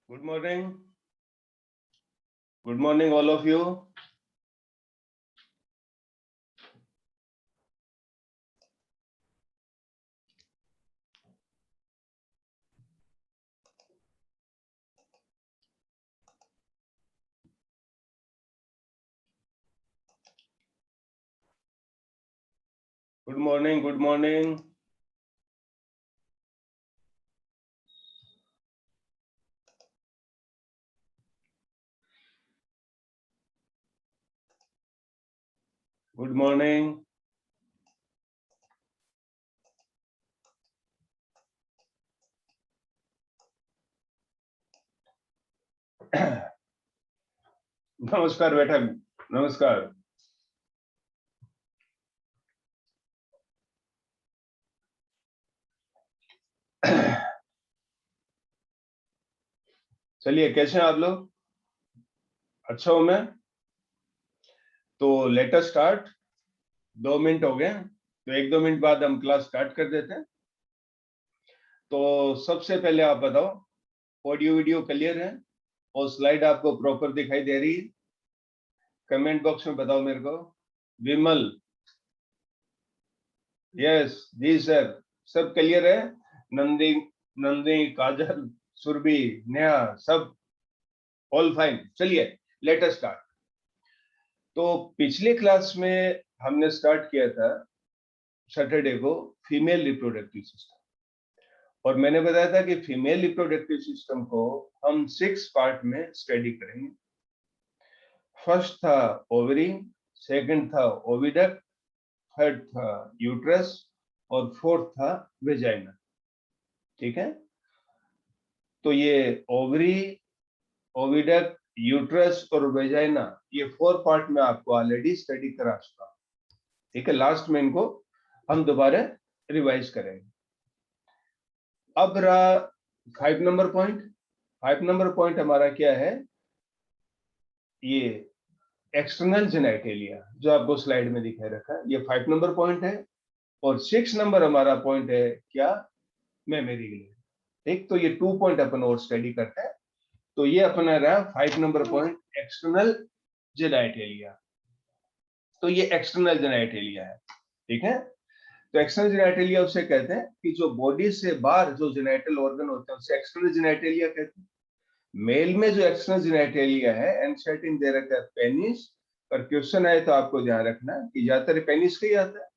Good morning. Good morning, all of you. Good morning. Good morning. Good morning. नमस्कार बेटा, नमस्कार। चलिए, कैसे हैं आप लोग? अच्छा हूं मैं। तो लेट अस स्टार्ट। 2 मिनट हो गए, तो 1-2 मिनट बाद हम क्लास स्टार्ट कर देते हैं। तो सबसे पहले आप बताओ, ऑडियो वीडियो क्लियर है और स्लाइड आपको प्रॉपर दिखाई दे रही है? कमेंट बॉक्स में बताओ मेरे को। विमल, यस जी सर, सब क्लियर है। नंदी, नंदी, काजल, सुरभि, नेहा, सब ऑल फाइन। चलिए, लेट अस स्टार्ट। तो पिछले क्लास में हमने स्टार्ट किया था सैटरडे को फीमेल रिप्रोडक्टिव सिस्टम, और मैंने बताया था कि फीमेल रिप्रोडक्टिव सिस्टम को हम 6 पार्ट में स्टडी करेंगे। फर्स्ट था ओवरी, सेकंड था ओविडक्ट, थर्ड था यूट्रस और फोर्थ था वेजाइना। ठीक है, तो ये ओवरी, ओविडक्ट, यूट्रस और वेजाइना, ये 4 पार्ट में आपको ऑलरेडी स्टडी करा चुका। ठीक है, लास्ट में इनको हम दोबारा रिवाइज करेंगे। अब रहा 5 नंबर पॉइंट। 5 नंबर पॉइंट हमारा क्या है? ये एक्सटर्नल जेनाइटेलिया, जो आपको स्लाइड में दिखाई रखा है, ये 5 नंबर पॉइंट है। और 6 नंबर हमारा पॉइंट है क्या? Memory gland. ठीक, तो ये 2 पॉइंट अपन और स्टडी करते हैं। तो ये अपना रहा 5 नंबर पॉइंट, एक्सटर्नल जेनाइटेलिया। तो ये एक्सटर्नल जेनाइटेलिया है। ठीक है, तो एक्सटर्नल जेनाइटेलिया उसे कहते हैं कि जो बॉडी से बाहर जो जेनाइटल ऑर्गन होते हैं उसे एक्सटर्नल जेनाइटेलिया कहते हैं। मेल में जो एक्सटर्नल जेनाइटेलिया है, एनसेटिन दे रखा है पेनिस, पर क्वेश्चन आए तो आपको ध्यान रखना कि ज्यादातर पेनिस का ही आता है,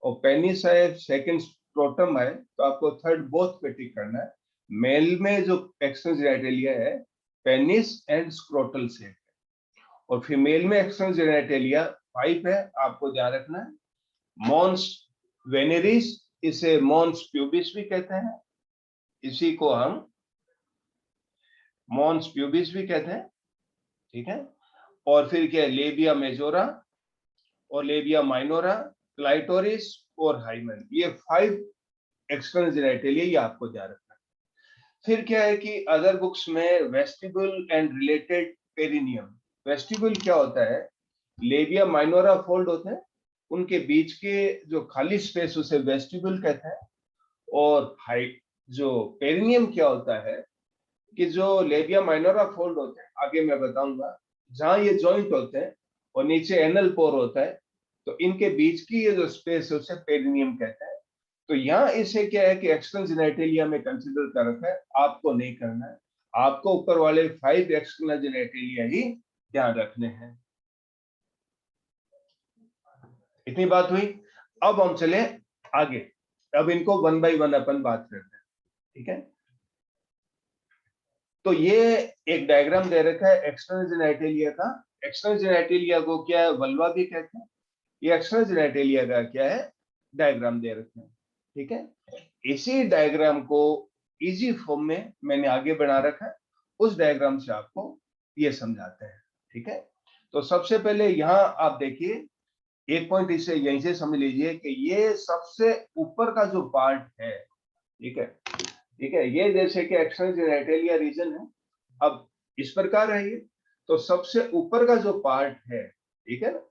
और पेनिस है, सेकंड स्क्रोटम है, तो आपको थर्ड बोथ पे टिक करना है। मेल में जो एक्सटर्नल जेनाइटेलिया है, पेनिस एंड स्क्रोटल सेट है, और फीमेल में एक्सटर्नल जेनाइटेलिया 5 है, आपको ध्यान रखना है। मॉन्स वेनेरिस, इसे मॉन्स प्यूबिस भी कहते हैं, इसी को हम मॉन्स प्यूबिस भी कहते हैं। ठीक है, और फिर क्या है? लेबिया मेजोरा और लेबिया माइनोरा, क्लाइटोरिस और हाइमन, ये 5 एक्सटर्नल जेनाइटेलिया, ये आपको ध्यान रखना है। फिर क्या है कि अदर बुक्स में vestibule and related perineum. Vestibule क्या होता है? लेबिया माइनोरा फोल्ड होते हैं, उनके बीच के जो खाली स्पेस उसे वेस्टिबुल कहते हैं। और हाइट जो पेरिनियम क्या होता है कि जो लेबिया माइनोरा फोल्ड होते हैं, आगे मैं बताऊंगा, जहां ये जॉइंट होते हैं और नीचे एनल पोर होता है, तो इनके बीच की ये जो स्पेस है उसे पेरिनियम कहते हैं। तो यहाँ इसे क्या है कि एक्सटर्नल जेनाइटेलिया में कंसिडर कर रखा है, आपको नहीं करना है। आपको ऊपर वाले 5 एक्सटर्नल जेनाइटेलिया ही ध्यान रखने हैं। इतनी बात हुई। अब हम चले आगे। अब इनको 1 बाय 1 अपन बात करते हैं। ठीक है, तो ये एक डायग्राम दे रखा है एक्सटर्नल जेनाइटेलिया का। एक्सटर्नल जेनाइटेलिया को क्या है? वल्वा भी कहते हैं। ये एक्सटर्नल जेनाइटेलिया का क्या है? डायग्राम दे रखे हैं। ठीक है, इसी डायग्राम को इजी फॉर्म में मैंने आगे बना रखा है, उस डायग्राम से आपको ये समझाते हैं। ठीक है, तो सबसे पहले यहाँ आप देखिए, एक पॉइंट इसे यहीं से समझ लीजिए कि ये सबसे ऊपर का जो पार्ट है, ठीक है, ठीक है, ये जैसे कि एक्सटर्नल जेनाइटेलिया रीजन है। अब इस प्रकार है ये, तो सबसे ऊपर का जो पार्ट है, ठीक है ना,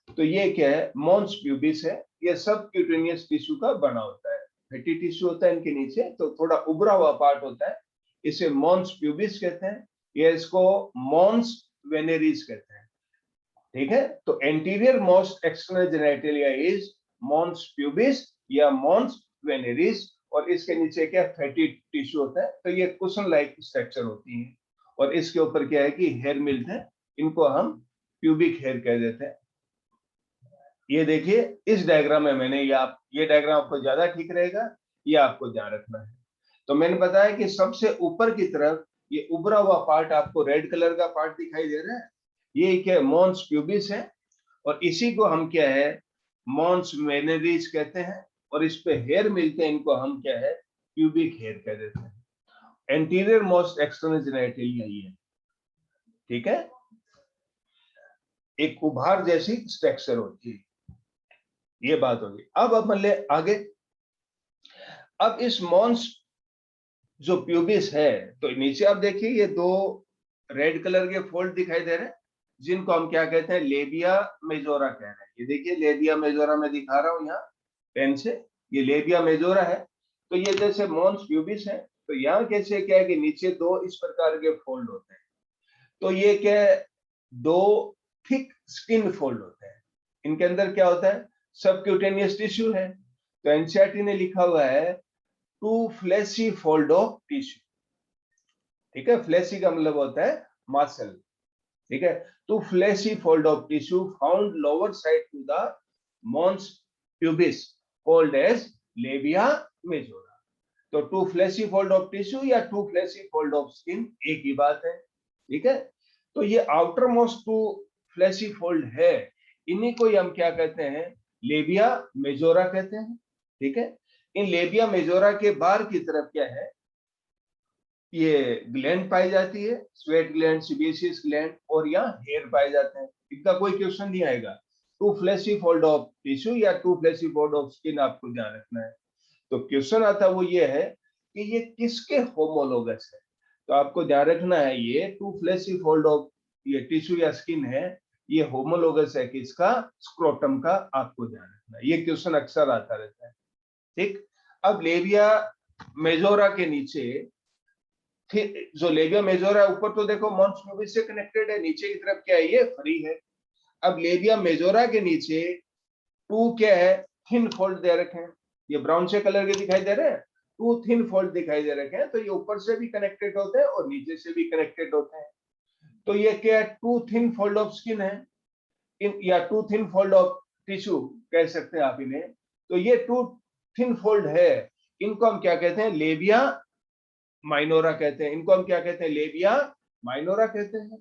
तो ये क्या है? मॉन्स प्यूबिस है। ये सब क्यूटेनियस टिश्यू का बना होता है, फैटी टिश्यू होता है इनके नीचे, तो थोड़ा उभरा हुआ पार्ट होता है, इसे मॉन्स प्यूबिस कहते हैं, या इसको मॉन्स वेनेरिस कहते हैं। ठीक है, तो anterior most external genitalia is mons pubis या मॉन्स वेनेरिस, और इसके नीचे क्या फैटी टिश्यू होता है, तो ये कुशन लाइक स्ट्रक्चर होती है, और इसके ऊपर क्या है कि हेयर मिलते हैं, इनको हम प्यूबिक हेयर कह देते हैं। ये देखिए इस डायग्राम में मैंने ये डायग्राम आपको ज्यादा ठीक रहेगा, ये आपको ध्यान रखना है। तो मैंने बताया कि सबसे ऊपर की तरफ ये उभरा हुआ पार्ट आपको रेड कलर का पार्ट दिखाई दे रहा है, ये क्या मॉन्स प्यूबिस है, और इसी को हम क्या है मॉन्स वेनेरिस कहते हैं, और इस पे हेयर मिलते हैं, इनको हम क्या है प्यूबिक हेयर कह देते हैं। एंटीरियर मोस्ट एक्सटर्नल जेनिटलिया ये, ठीक है, एक उभार जैसी स्ट्रक्चर होती है। ये बात होगी। अब अपन ले आगे। अब इस मॉन्स जो प्यूबिस है, तो नीचे आप देखिए ये दो रेड कलर के फोल्ड दिखाई दे रहे हैं, जिनको हम क्या कहते हैं लेबिया मेजोरा कह रहे हैं। ये देखिए लेबिया मेजोरा में दिखा रहा हूं यहाँ पेन से, ये लेबिया मेजोरा है। तो ये जैसे मॉन्स प्यूबिस है, तो यहाँ कैसे क्या है कि नीचे दो इस प्रकार के फोल्ड होते हैं, तो ये क्या है दो थिक स्किन फोल्ड होते हैं। इनके अंदर क्या होता है सबक्यूटेनियस टिश्यू है। तो एनसीईआरटी ने लिखा हुआ है two fleshy fold of tissue. ठीक है, फ्लैशी का मतलब होता है मसल। ठीक है, two fleshy fold of tissue found lower side to the mons pubis called as labia majora. तो two fleshy fold of tissue या two fleshy fold of skin एक ही बात है। ठीक है, तो ये outer most two fleshy fold है, इन्हीं को हम क्या कहते हैं लेबिया मेजोरा कहते हैं। ठीक है, इन लेबिया मेजोरा के बाहर की तरफ क्या है ये ग्लैंड पाई जाती है, स्वेट ग्लैंड, सीबेशियस ग्लैंड, और यहाँ हेयर पाए जाते हैं। इनका कोई क्वेश्चन नहीं आएगा। Two fleshy fold of tissue या two fleshy fold of skin आपको ध्यान रखना है। तो क्वेश्चन आता वो ये है कि ये किसके होमोलोगस है। तो आपको ध्यान रखना है ये टू फ्लैशी फोल्ड ऑफ ये टिश्यू या स्किन है, ये होमोलोगस है किसका स्क्रोटम का, आपको ध्यान रखना है। ये क्वेश्चन अक्सर आता रहता है। ठीक, अब लेबिया मेजोरा के नीचे जो लेबिया मेजोरा ऊपर तो देखो मॉन्स प्यूबिस से कनेक्टेड है, नीचे की तरफ क्या है ये फ्री है। अब लेबिया मेजोरा के नीचे टू क्या है थिन फोल्ड दे रखे हैं, ये ब्राउन से कलर के दिखाई दे रहे हैं, टू थिन फोल्ड दिखाई दे रखे हैं। तो ये ऊपर से भी कनेक्टेड होते हैं और नीचे से भी कनेक्टेड होते हैं। तो ये क्या है two thin fold of skin है, या two thin fold of tissue कह सकते हैं आप इन्हें। तो ये टू थिन फोल्ड है, इनको हम क्या कहते हैं लेबिया माइनोरा कहते हैं। इनको हम क्या कहते हैं लेबिया माइनोरा कहते हैं।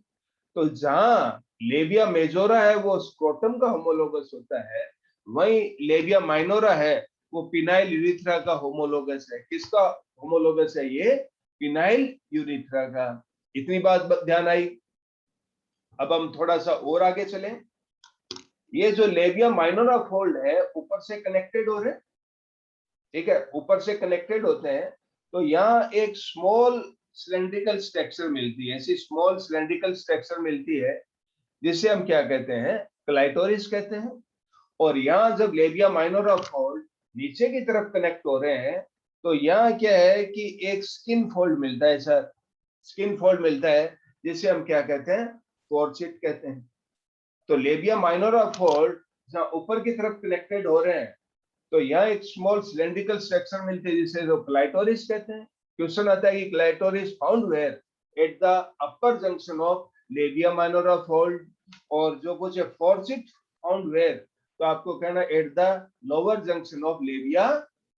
तो जहां लेबिया मेजोरा है वो स्क्रोटम का होमोलोगस होता है, वहीं लेबिया माइनोरा है वो पिनाइल यूरिथ्रा का होमोलोगस है। किसका होमोलोगस है ये पिनाइल यूरिथ्रा का। इतनी बात ध्यान आई। अब हम थोड़ा सा और आगे चलें। ये जो लेबिया माइनोरा फोल्ड है ऊपर से कनेक्टेड हो रहे, ठीक है, ऊपर से कनेक्टेड होते हैं। तो यहाँ एक स्मॉल सिलेंड्रिकल स्ट्रक्चर मिलती है, ऐसी स्मॉल सिलेंड्रिकल स्ट्रक्चर मिलती है जिसे हम क्या कहते हैं क्लाइटोरिस कहते हैं। और यहाँ जब लेबिया माइनोरा फोल्ड नीचे की तरफ कनेक्ट हो रहे हैं, तो यहाँ क्या है कि एक स्किन फोल्ड मिलता है सर, स्किन फोल्ड मिलता है जिसे हम क्या कहते हैं फोर्सिट कहते हैं। तो लेबिया माइनोरा फोल्ड जहाँ ऊपर की तरफ कनेक्टेड हो रहे हैं, तो यहाँ एक स्मॉल सिलेंड्रिकल स्ट्रक्चर मिलती है जिसे जो क्लाइटोरिस कहते हैं। क्वेश्चन आता है कि clitoris found where at the upper junction of labia minora fold, और जो कुछ है फोर्सिट फाउंड वेयर, तो आपको कहना at the lower junction of labia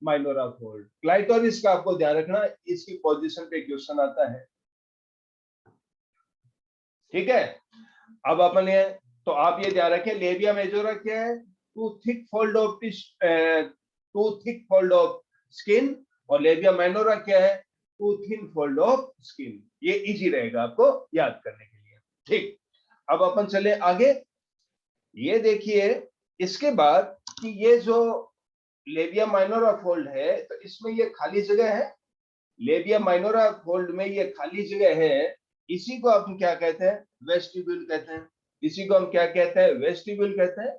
minora fold. Clitoris का आपको ध्यान रखना, इसकी पोजीशन पे क्वेश्चन आता है। ठीक है, अब अपन ये तो आप ये ध्यान रखें लेबिया मेजोरा क्या है two thick fold of skin, और लेबिया माइनोरा क्या है two thin fold of skin. ये इजी रहेगा आपको याद करने के लिए। ठीक, अब अपन चले आगे। ये देखिए इसके बाद कि ये जो लेबिया माइनोरा फोल्ड है, तो इसमें ये खाली जगह है, लेबिया माइनोरा फोल्ड में ये खाली जगह है, इसी को हम क्या कहते हैं वेस्टिब्यूल कहते हैं। इसी को हम क्या कहते हैं वेस्टिब्यूल कहते हैं।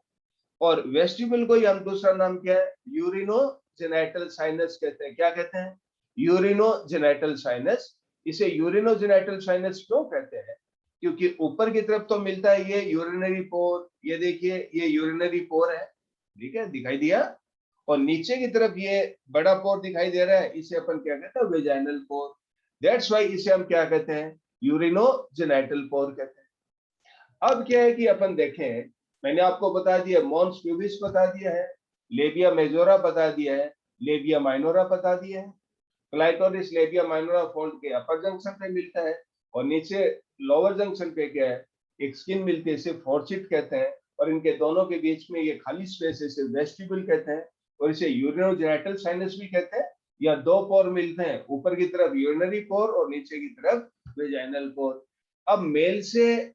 और वेस्टिब्यूल को ही हम दूसरा नाम क्या है यूरिनो जेनाइटल साइनस कहते हैं। क्या कहते हैं यूरिनो जेनाइटल साइनस इसे यूरिनोजेनाइटल साइनस क्यों कहते हैं? क्योंकि ऊपर की तरफ तो मिलता है ये यूरिनरी पोर, ये देखिए ये यूरिनरी पोर है, ठीक है, दिखाई दिया, और नीचे की तरफ ये बड़ा पोर दिखाई दे रहा है, इसे अपन क्या कहते हैं? Vaginal pour. दैट्स व्हाई इसे हम क्या कहते हैं? यूरिनोजेनाइटल पोर कहते हैं। अब क्या है कि अपन देखें, मैंने आपको बता दिया, मॉन्स प्यूबिस बता दिया है, लेबिया मेजोरा बता दिया है, लेबिया माइनोरा बता दिया है। क्लाइटोरिस लेबिया माइनोरा फोल्ड के अपर जंक्शन पे मिलता है, और नीचे लोअर जंक्शन पे क्या है? एक स्किन मिलती है, इसे फोर्सिट कहते हैं, और इनके दोनों के बीच में ये खाली स्पेस है, इसे वेस्टिब्यूल कहते हैं, और इसे यूरिनोजेनाइटल साइनस भी कहते हैं। या दो पोर मिलते हैं, ऊपर की तरफ यूरिनरी पोर और नीचे की तरफ वेजाइनल पोर। अब मेल से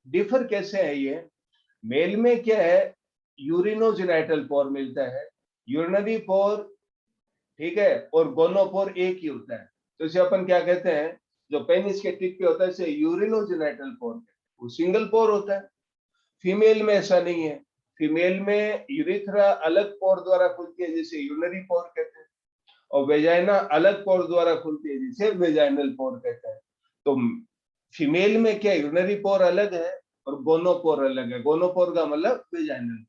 डिफर कैसे है ये? मेल में क्या है? यूरिनोजेनाइटल पोर मिलता है, यूरिनरी पोर, ठीक है, और गोनोपोर एक ही होता है। तो इसे अपन क्या कहते हैं? जो पेनिस के टिप पे होता है इसे यूरिनोजेनाइटल पोर कहते हैं, वो सिंगल पोर होता है। फीमेल में ऐसा नहीं है, फीमेल में यूरिथ्रा अलग पोर द्वारा खुलती है जिसे यूरिनरी पोर कहते हैं, और वेजाइना अलग पोर द्वारा खुलती है जिसे वेजाइनल पोर कहते हैं। तो फीमेल में क्या यूरिनरी पोर अलग है और गोनोपोर अलग है, गोनोपोर का मतलब वेजाइनल,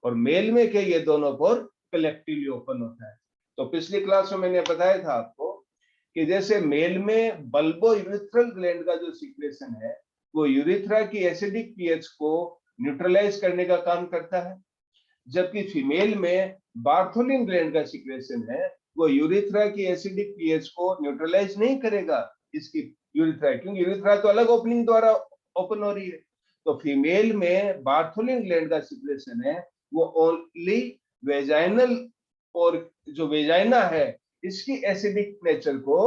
और मेल में क्या ये दोनों पोर कलेक्टिवली ओपन होता है। तो पिछली क्लास में मैंने बताया था आपको कि जैसे मेल में बल्बो यूरिथ्रल ग्लैंड का जो सीक्रेशन है वो यूरिथ्रा की एसिडिक पीएच को न्यूट्रलाइज करने का काम करता है, जबकि फीमेल में बार्थोलिन ग्लैंड का सीक्रेशन है वो यूरिथ्रा की एसिडिक पीएच को न्यूट्रलाइज नहीं करेगा इसकी यूरिथ्रा, क्योंकि यूरिथ्रा तो अलग ओपनिंग द्वारा ओपन हो रही है। तो फीमेल में बार्थोलिन ग्लैंड का सीक्रेशन है वो ओनली वेजाइनल, और जो वेजाइना है इसकी एसिडिक नेचर को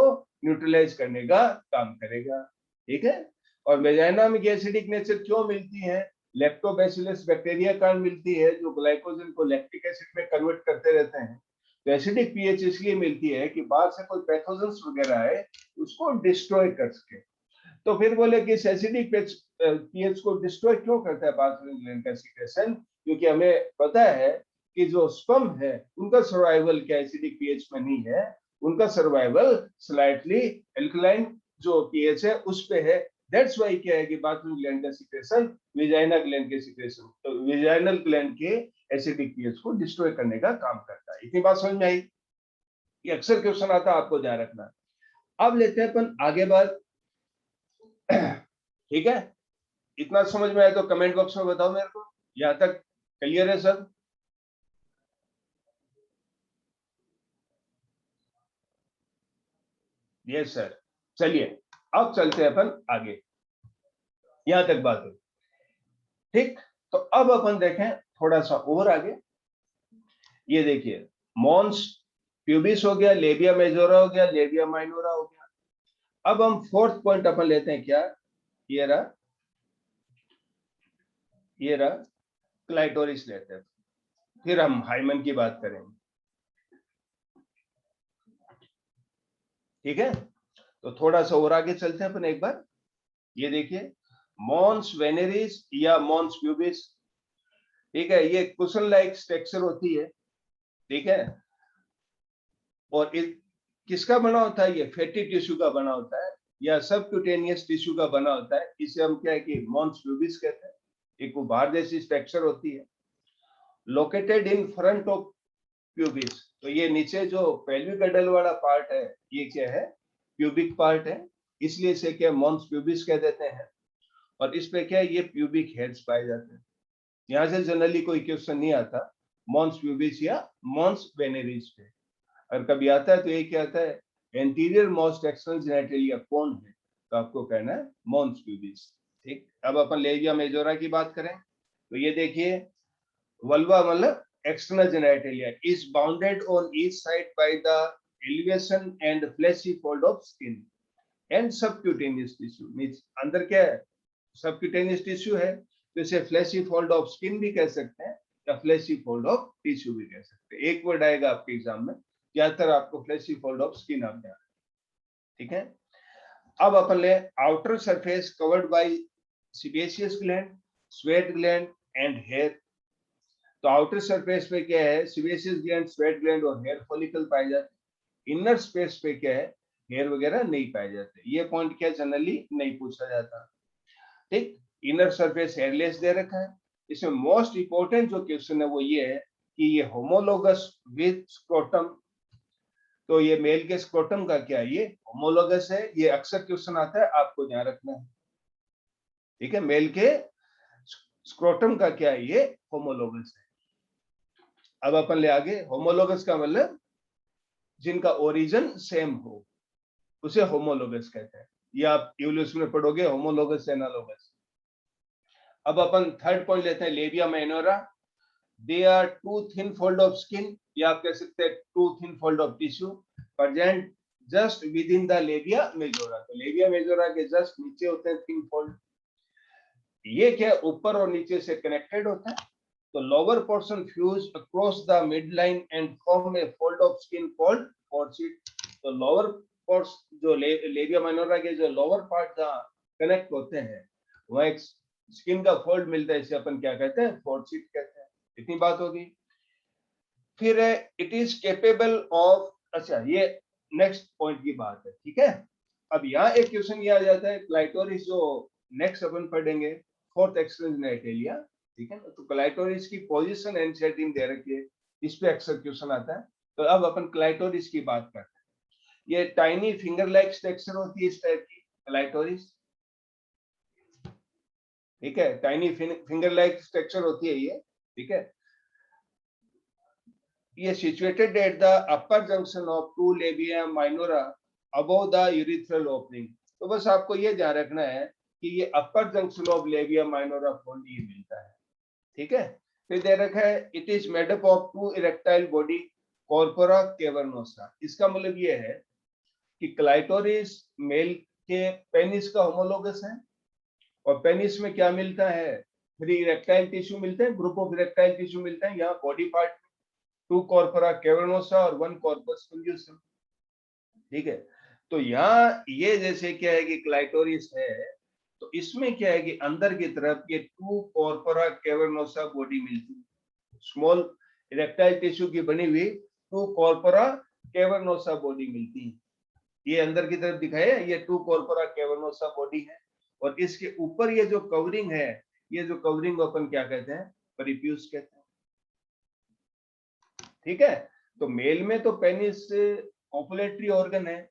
न्यूट्रलाइज करने का काम करेगा, ठीक है। और वेजाइना में एसिडिक नेचर क्यों मिलती है? लैक्टोबैसिलस बैक्टीरिया कारण मिलती है जो ग्लाइकोजन को लैक्टिक एसिड में कन्वर्ट करते रहते हैं। तो एसिडिक पीएच इसलिए मिलती है कि बाहर से कोई पैथोजेंस वगैरह है उसको डिस्ट्रॉय कर सके। तो फिर बोले कि इस एसिडिक पीएच को डिस्ट्रॉय क्यों करता है बार्थोलिन ग्लैंड का सीक्रेशन? क्योंकि हमें पता है कि जो स्पर्म है उनका सर्वाइवल क्या एसिडिक पीएच में नहीं है, उनका सर्वाइवल स्लाइटली एल्कलाइन जो पीएच है उस पे है। दैट्स व्हाई क्या है कि बाथरूम ग्लैंड का सीक्रेशन वेजाइना ग्लैंड के सीक्रेशन, तो वेजाइनल ग्लैंड के एसिडिक पीएच को डिस्ट्रॉय करने का काम करता है। इतनी बात समझ में आई? ये अक्सर क्वेश्चन आता है, आपको ध्यान रखना। अब लेते हैं अपन आगे बात, ठीक है। इतना समझ में आया तो कमेंट बॉक्स में बताओ मेरे को, यहां तक क्लियर है सब? Yes sir. चलिए अब चलते हैं अपन आगे, यहां तक बात है, ठीक। तो अब अपन देखें थोड़ा सा और आगे। ये देखिए, मॉन्स प्यूबिस हो गया, लेबिया मेजोरा हो गया, लेबिया माइनोरा हो गया। अब हम फोर्थ पॉइंट अपन लेते हैं, क्या? ये रहा, ये रहा क्लाइटोरिस लेते हैं, फिर हम हाइमन की बात करेंगे, ठीक है। तो थोड़ा सा और आगे चलते हैं अपन एक बार। ये देखिए, मॉन्स वेनेरिस या मॉन्स प्यूबिस, ठीक है, ये कुशन लाइक स्ट्रक्चर होती है, ठीक है, और किसका बना होता है? ये फैटी टिश्यू का बना होता है या सबक्यूटेनियस टिश्यू का बना होता है। इसे हम क्या है कि मॉन्स प्यूबिस कहते हैं। एक उभार जैसी स्ट्रक्चर होती है, located in front of pubis. तो ये नीचे जो पेल्विक गडल वाला पार्ट है ये क्या है? प्यूबिक पार्ट है, इसलिए इसे क्या मॉन्स प्यूबिस कह देते हैं। और इस पे क्या है? ये प्यूबिक हेयर्स पाए जाते हैं। यहाँ से जनरली कोई क्वेश्चन नहीं आता मॉन्स प्यूबिस या मॉन्स वेनेरिस पे। और कभी आता है तो ये क्या आता है? एंटीरियर मोस्ट एक्सटर्नल जेनिटलिया कौन है, तो आपको कहना है मॉन्स प्यूबिस, ठीक। अब अपन लेबिया मेजोरा की बात करें तो ये देखिए, वल्वा मतलब external genitalia is bounded on each side by the elevation and fleshy fold of skin and subcutaneous tissue। Means अंदर क्या है? सबक्यूटेनियस टिश्यू है, तो इसे फ्लैशी फोल्ड ऑफ स्किन भी कह सकते हैं या फ्लैशी फोल्ड ऑफ टिश्यू भी कह सकते हैं। एक वर्ड आएगा आपके एग्जाम में, ज्यादातर आपको फ्लैशी फोल्ड ऑफ स्किन आता है, ठीक है। अब अपन ले outer surface covered by sebaceous gland, sweat gland and hair. तो आउटर सरफेस पे क्या है? सीबेशियस ग्लैंड, स्वेट ग्लैंड और हेयर फॉलिकल पाए जाते हैं। इनर स्पेस पे क्या है? हेयर वगैरह नहीं पाए जाते। ये पॉइंट क्या जनरली नहीं पूछा जाता। ठीक, इनर सरफेस हेयरलेस दे रखा है। इसमें मोस्ट इंपोर्टेंट जो क्वेश्चन है वो ये है कि ये होमोलोगस विद स्क्रोटम, तो ये मेल के स्क्रोटम का क्या है, ये होमोलोगस है। ये अक्सर क्वेश्चन आता है, आपको ध्यान रखना है। ठीक है, मेल के स्क्रोटम का क्या है, ये होमोलोगस है। अब अपन ले आगे, होमोलोगस का मतलब जिनका ओरिजिन सेम हो, उसे होमोलोगस कहते हैं। ये आप इवोल्यूशन में पढ़ोगे, होमोलोगस एनालोगस। अब अपन थर्ड पॉइंट लेते हैं, labia minora. They are two thin fold of skin, या आप कह सकते हैं two thin fold of tissue present just within the labia majora. तो लेबिया मेजोरा के जस्ट नीचे होते हैं थिन फोल्ड। ये क्या ऊपर और नीचे से कनेक्टेड होता है। तो lower portion fuse across the mid line and form a fold of skin called fourchette. तो लोअर पोर्शन जो लेबिया माइनोरा के जो लोअर पार्ट जहां कनेक्ट होते हैं, वहां एक स्किन का फोल्ड मिलता है, इसे अपन क्या कहते हैं, फोर्सिट कहते हैं। इतनी बात होगी। फिर इट इज केपेबल ऑफ, अच्छा ये नेक्स्ट पॉइंट की बात है। ठीक है, अब यहाँ एक क्वेश्चन ये आ जाता है, क्लाइटोरिस जो नेक्स्ट अपन पढ़ेंगे, फोर्थ एक्सटेंस जेनिटलिया। ठीक है, तो क्लाइटोरिस की पोजीशन एंड सेटिंग दे रखी है, इस पे अक्सर क्वेश्चन आता है। तो अब अपन क्लाइटोरिस की बात करते हैं। ये टाइनी फिंगर लाइक स्ट्रक्चर होती है इस टाइप की क्लाइटोरिस। ठीक है, टाइनी फिंगर लाइक स्ट्रक्चर होती है ये। ठीक है, ये situated at the upper junction of two labia minora above the urethral opening. तो बस आपको ये ध्यान रखना है कि ये upper junction of labia minora fold ये मिलता है। ठीक है, फिर दे रखा है it is made up of two erectile body corpora cavernosa. इसका मतलब ये है कि क्लाइटोरिस मेल के पेनिस का होमोलोगस है, और पेनिस में क्या मिलता है, 3 इरेक्टाइल टिश्यू मिलते हैं, ग्रुप ऑफ इरेक्टाइल टिश्यू मिलते हैं यहाँ बॉडी पार्ट, 2 कॉर्पोरा कैवर्नोसा और 1 कॉर्पस कल्यूसम। ठीक है, तो यहाँ ये जैसे क्या है कि क्लाइटोरिस है, तो इसमें क्या है कि अंदर की तरफ ये 2 कॉर्पोरा कैवर्नोसा बॉडी मिलती है, स्मॉल इरेक्टाइल टिश्यू की बनी हुई 2 कॉर्पोरा कैवर्नोसा बॉडी मिलती है। ये अंदर की तरफ दिखाया, ये 2 कॉर्पोरा कैवर्नोसा बॉडी है, और इसके ऊपर ये जो कवरिंग है, ये जो कवरिंग अपन क्या कहते हैं, परिप्यूस कहते हैं। ठीक है, तो मेल में तो पेनिस ओपुलेटरी ऑर्गन है,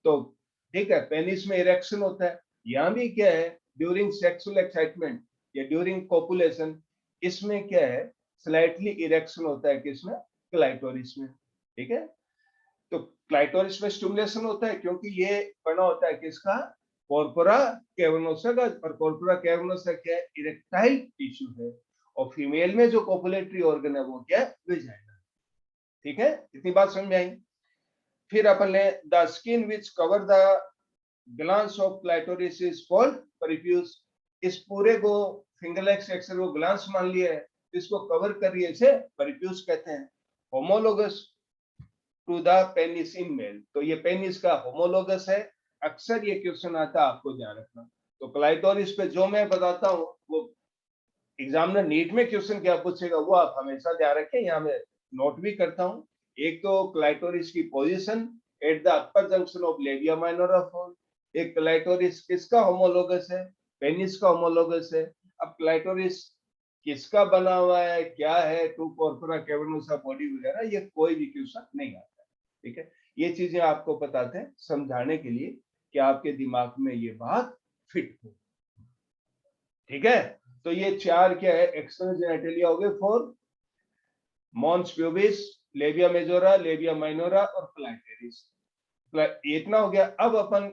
तो ठीक है, पेनिस में इरेक्शन होता है। यहाँ भी क्या है, ड्यूरिंग सेक्सुअल एक्साइटमेंट या ड्यूरिंग कोपुलेशन, इसमें क्या है, स्लाइटली इरेक्शन होता है, किसमें, क्लाइटोरिस में। ठीक है, तो क्लाइटोरिस में स्टिमुलेशन होता है क्योंकि ये बना होता है किसका, कॉर्पोरा कैवर्नोसा का, और कॉर्पोरा कैवर्नोसा क्या है, इरेक्टाइल टिश्यू है, और फीमेल में जो कोपुलेटरी ऑर्गन है वो क्या है, वेजाइना। ठीक है, इतनी बात समझ में आई। फिर अपन ले, the skin which cover the glans of clitoris is called prepuce. इस पूरे को फिंगर लाइक स्ट्रक्चर को ग्लांस मान लिया है, इसको कवर कर रही है, इसे परिप्यूस कहते हैं। Homologous to the penis in male, तो ये पेनिस का होमोलोगस है। अक्सर ये क्वेश्चन आता है, आपको ध्यान रखना। तो क्लाइटोरिस पे जो मैं बताता हूँ वो एग्जामिनर नीट में क्वेश्चन क्या पूछेगा वो आप हमेशा ध्यान रखें, यहाँ मैं नोट भी करता हूँ। एक तो क्लाइटोरिस की position eight the upper junction of labia minora fold. एक क्लाइटोरिस किसका होमोलोगस है, पेनिस का होमोलोगस है। अब क्लाइटोरिस किसका बना हुआ है, क्या है, 2 कॉर्पोरा कैवर्नोसा बॉडी वगैरह, ये कोई भी क्वेश्चन नहीं आता। ठीक है, ये चीजें आपको बताते हैं समझाने के लिए कि आपके दिमाग में ये बात फिट हो। ठीक है, तो ये 4 क्या है, एक्सटर्नल जेनिटलिया हो गए, 4, mons pubis, labia majora, labia minora और क्लाइटोरिस। इतना हो गया। अब अपन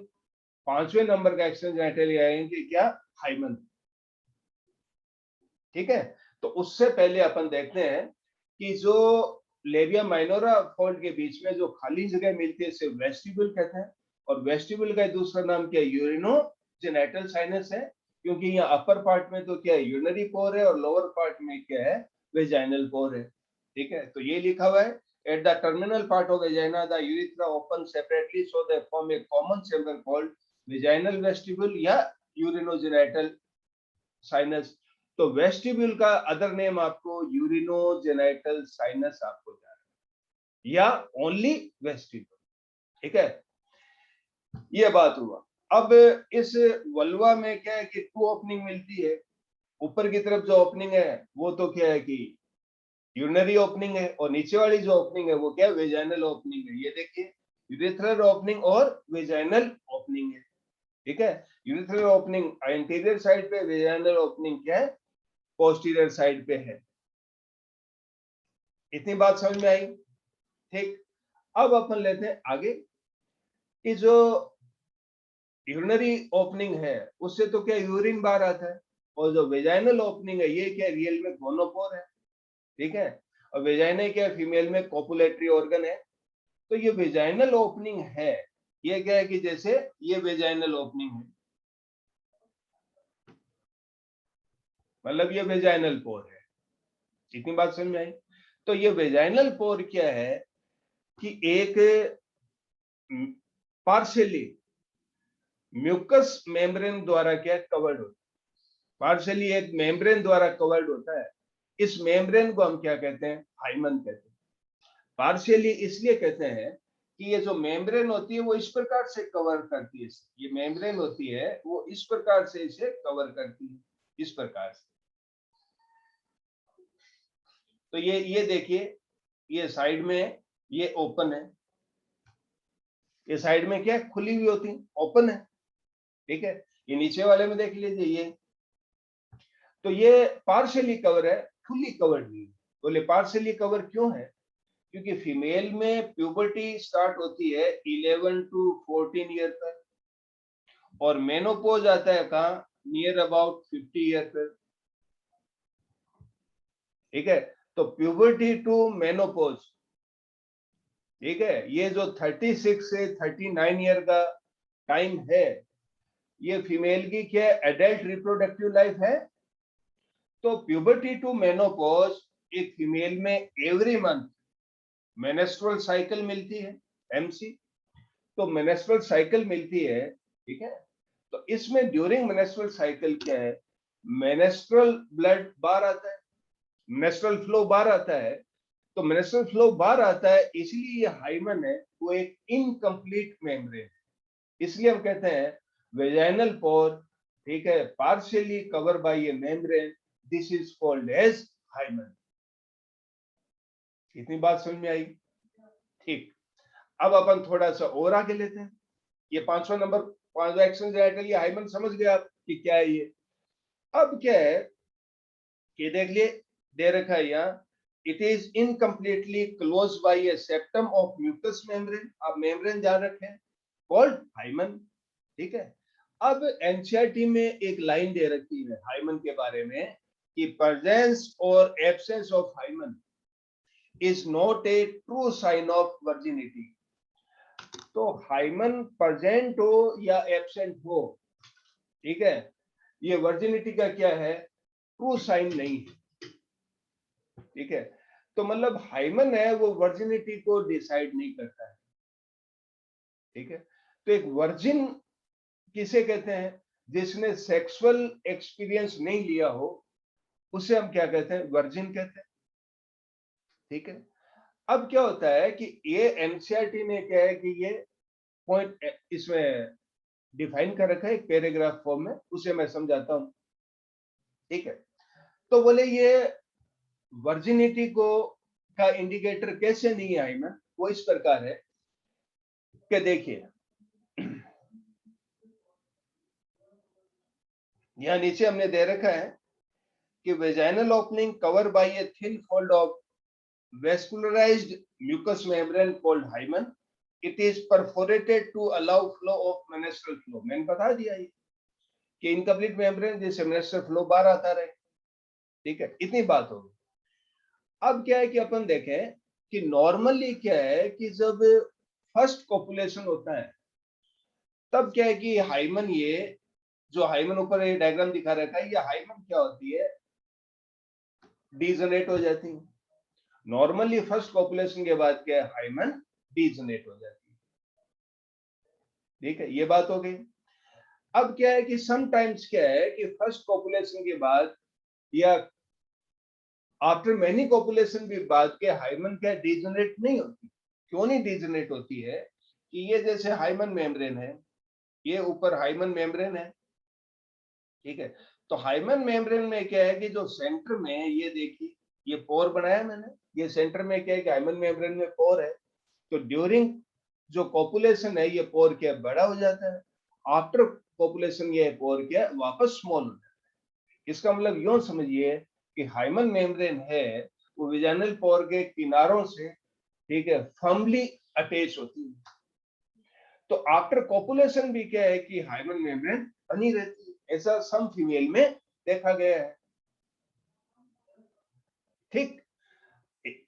5वें नंबर का एक्सटर्नल जेनिटलिया आएंगे, क्या, हाइमन। ठीक है, तो उससे पहले अपन देखते हैं कि जो लेबिया माइनोरा फोल्ड के बीच में जो खाली जगह मिलती है, इसे वेस्टिब्यूल कहते हैं, और वेस्टिब्यूल का दूसरा नाम क्या है, यूरिनो जेनिटल साइनस है, क्योंकि यहाँ अपर पार्ट में तो क्या है, यूरिनरी पोर है, और लोअर पार्ट में क्या है, वेजाइनल पोर है। ठीक है, तो ये लिखा हुआ है, at the terminal part of vagina the urethra open separately so they form A common chamber called vaginal vestibule या यूरिनोजेनिटल साइनस। तो वेस्टिब्यूल का अदर नेम आपको यूरिनोजेनिटल साइनस आपको जाना है, या ओनली वेस्टिब्यूल। ठीक है, ये बात हुआ। अब इस वल्वा में क्या है कि 2 ओपनिंग मिलती है। ऊपर की तरफ जो ओपनिंग है वो तो क्या है कि यूरिनरी ओपनिंग है, और नीचे वाली जो ओपनिंग है वो क्या है, वेजाइनल ओपनिंग है। ये देखिए, यूरेथ्रल ओपनिंग और वेजाइनल ओपनिंग है। ठीक है, यूरेथ्रल ओपनिंग एंटीरियर साइड पे, वेजाइनल ओपनिंग क्या है, पोस्टीरियर साइड पे है। इतनी बात समझ में आई? ठीक, अब अपन लेते हैं आगे कि जो यूरिनरी ओपनिंग है उससे तो क्या यूरिन बाहर आता है, और जो वेजाइनल ओपनिंग है ये क्या रियल में गोनोपोर है। ठीक है, और वेजाइना क्या है, फीमेल में कोपुलेटरी ऑर्गन है। तो ये वेजाइनल ओपनिंग है, ये क्या है कि जैसे ये वेजाइनल ओपनिंग है, मतलब ये वेजाइनल पोर है। इतनी बात समझ में आई? तो ये वेजाइनल पोर क्या है कि एक पार्शियली म्यूकस मेम्ब्रेन द्वारा क्या कवर्ड होता है, पार्शियली एक मेम्ब्रेन द्वारा कवर्ड होता है। इस मेम्ब्रेन को हम क्या कहते हैं, हाइमन कहते हैं। पार्शियली इसलिए कहते हैं कि ये जो मेम्ब्रेन होती है वो इस प्रकार से कवर करती है, ये मेम्ब्रेन होती है वो इस प्रकार से इसे कवर करती है, इस प्रकार से। तो ये देखिए, ये साइड में ये ओपन है, ये साइड में क्या खुली हुई होती है, ओपन है। ठीक है, ये नीचे वाले में देख लीजिए, ये तो ये पार्शियली कवर है, फुल्ली कवर्ड नहीं। बोले पार्शियली कवर क्यों है? क्योंकि फीमेल में प्यूबर्टी स्टार्ट होती है 11 टू 14 ईयर पर, और मेनोपोज आता है कहाँ, नियर अबाउट 50 ईयर पर। ठीक है, तो प्यूबर्टी टू मेनोपोज, ठीक है, ये जो 36 से 39 ईयर का टाइम है, ये फीमेल की क्या एडल्ट रिप्रोडक्टिव लाइफ है। तो प्यूबर्टी टू मेनोपोज एक फीमेल में एवरी मंथ मेनेस्ट्रुअल साइकिल मिलती है, एमसी। तो मेनेस्ट्रुअल साइकिल मिलती है, ठीक है। तो इसमें ड्यूरिंग मेनेस्ट्रुअल साइकिल क्या है, मेनेस्ट्रुअल ब्लड बाहर आता है, मेनेस्ट्रुअल फ्लो बाहर आता है। तो मेनेस्ट्रुअल फ्लो बाहर आता है, इसलिए ये हाइमन है वो एक इनकम्प्लीट मेम्ब्रेन है। इसलिए हम कहते हैं वेजाइनल पोर, ठीक है, partially cover by a membrane, this is called as hymen. इतनी बात समझ में आई? ठीक, अब अपन थोड़ा सा और आगे लेते हैं। ये पांचवा नंबर, पांचवा एक्शन ये हाइमन समझ गए आप कि क्या है ये। अब क्या है कि देख लिए, दे रखा है यहाँ, it is incompletely close by a septum of mucous membrane, आप मेम्ब्रेन जान रखे, कॉल्ड हाइमन। ठीक है, अब एनसीईआरटी में एक लाइन दे रखी है हाइमन के बारे में कि प्रेजेंस और absence of hymen is not a true sign of virginity. तो हाइमन प्रेजेंट हो या एब्सेंट हो, ठीक है, ये वर्जिनिटी का क्या है, ट्रू साइन नहीं है। ठीक है, तो मतलब हाइमन है वो वर्जिनिटी को डिसाइड नहीं करता है। ठीक है, तो एक वर्जिन किसे कहते हैं, जिसने सेक्सुअल एक्सपीरियंस नहीं लिया हो, उसे हम क्या कहते हैं, वर्जिन कहते हैं। ठीक है, अब क्या होता है कि ये एनसीईआरटी ने क्या है कि ये पॉइंट इसमें डिफाइन कर रखा है एक पैराग्राफ फॉर्म में, उसे मैं समझाता हूं। ठीक है, तो बोले ये वर्जिनिटी को का इंडिकेटर कैसे नहीं है हाइमन, वो इस प्रकार है कि देखिए, यहां नीचे हमने दे रखा है कि vaginal opening cover by a thin fold of vascularized mucous membrane called hymen. It is perforated to allow flow of menstrual flow. मैंने बता दिया ये कि इनकम्प्लीट मेम्ब्रेन जिससे menstrual flow बाहर आता रहे। ठीक है, इतनी बात होगी। अब क्या है कि अपन देखें कि नॉर्मली क्या है कि जब फर्स्ट कॉपुलेशन होता है तब क्या है कि हाइमन, ये जो हाइमन ऊपर ये डायग्राम दिखा रखा है, ये हाइमन क्या होती है, डीजनरेट हो जाती है। नॉर्मली फर्स्ट कॉपुलेशन के बाद क्या है, हाइमन डीजनरेट हो जाती है। ठीक है, ये बात हो गई। अब क्या है कि समटाइम्स क्या है कि फर्स्ट कॉपुलेशन के बाद या आफ्टर मेनी कॉपुलेशन के बाद के हाइमन क्या डीजनरेट नहीं होती। क्यों नहीं डीजनरेट होती है? कि ये जैसे हाइमन मेम्ब्रेन है, ये ऊपर हाइमन मेम्ब्रेन है, ठीक है। तो हाइमन मेम्ब्रेन में क्या है कि जो सेंटर में ये देखिए ये पोर बनाया मैंने, ये सेंटर में क्या है कि हाइमन मेम्ब्रेन में पोर है। तो ड्यूरिंग जो कॉपुलेशन है ये पोर क्या बड़ा हो जाता है, आफ्टर कॉपुलेशन ये पोर क्या वापस स्मॉल हो जाता है। इसका मतलब यूं समझिए कि हाइमन मेम्ब्रेन है वो विजाइनल पोर के किनारों से, ठीक है, फर्मली अटैच होती है। तो आफ्टर कॉपुलेशन भी क्या है कि हाइमन मेम्ब्रेन बनी रहती है, ऐसा सम फीमेल में देखा गया है। ठीक,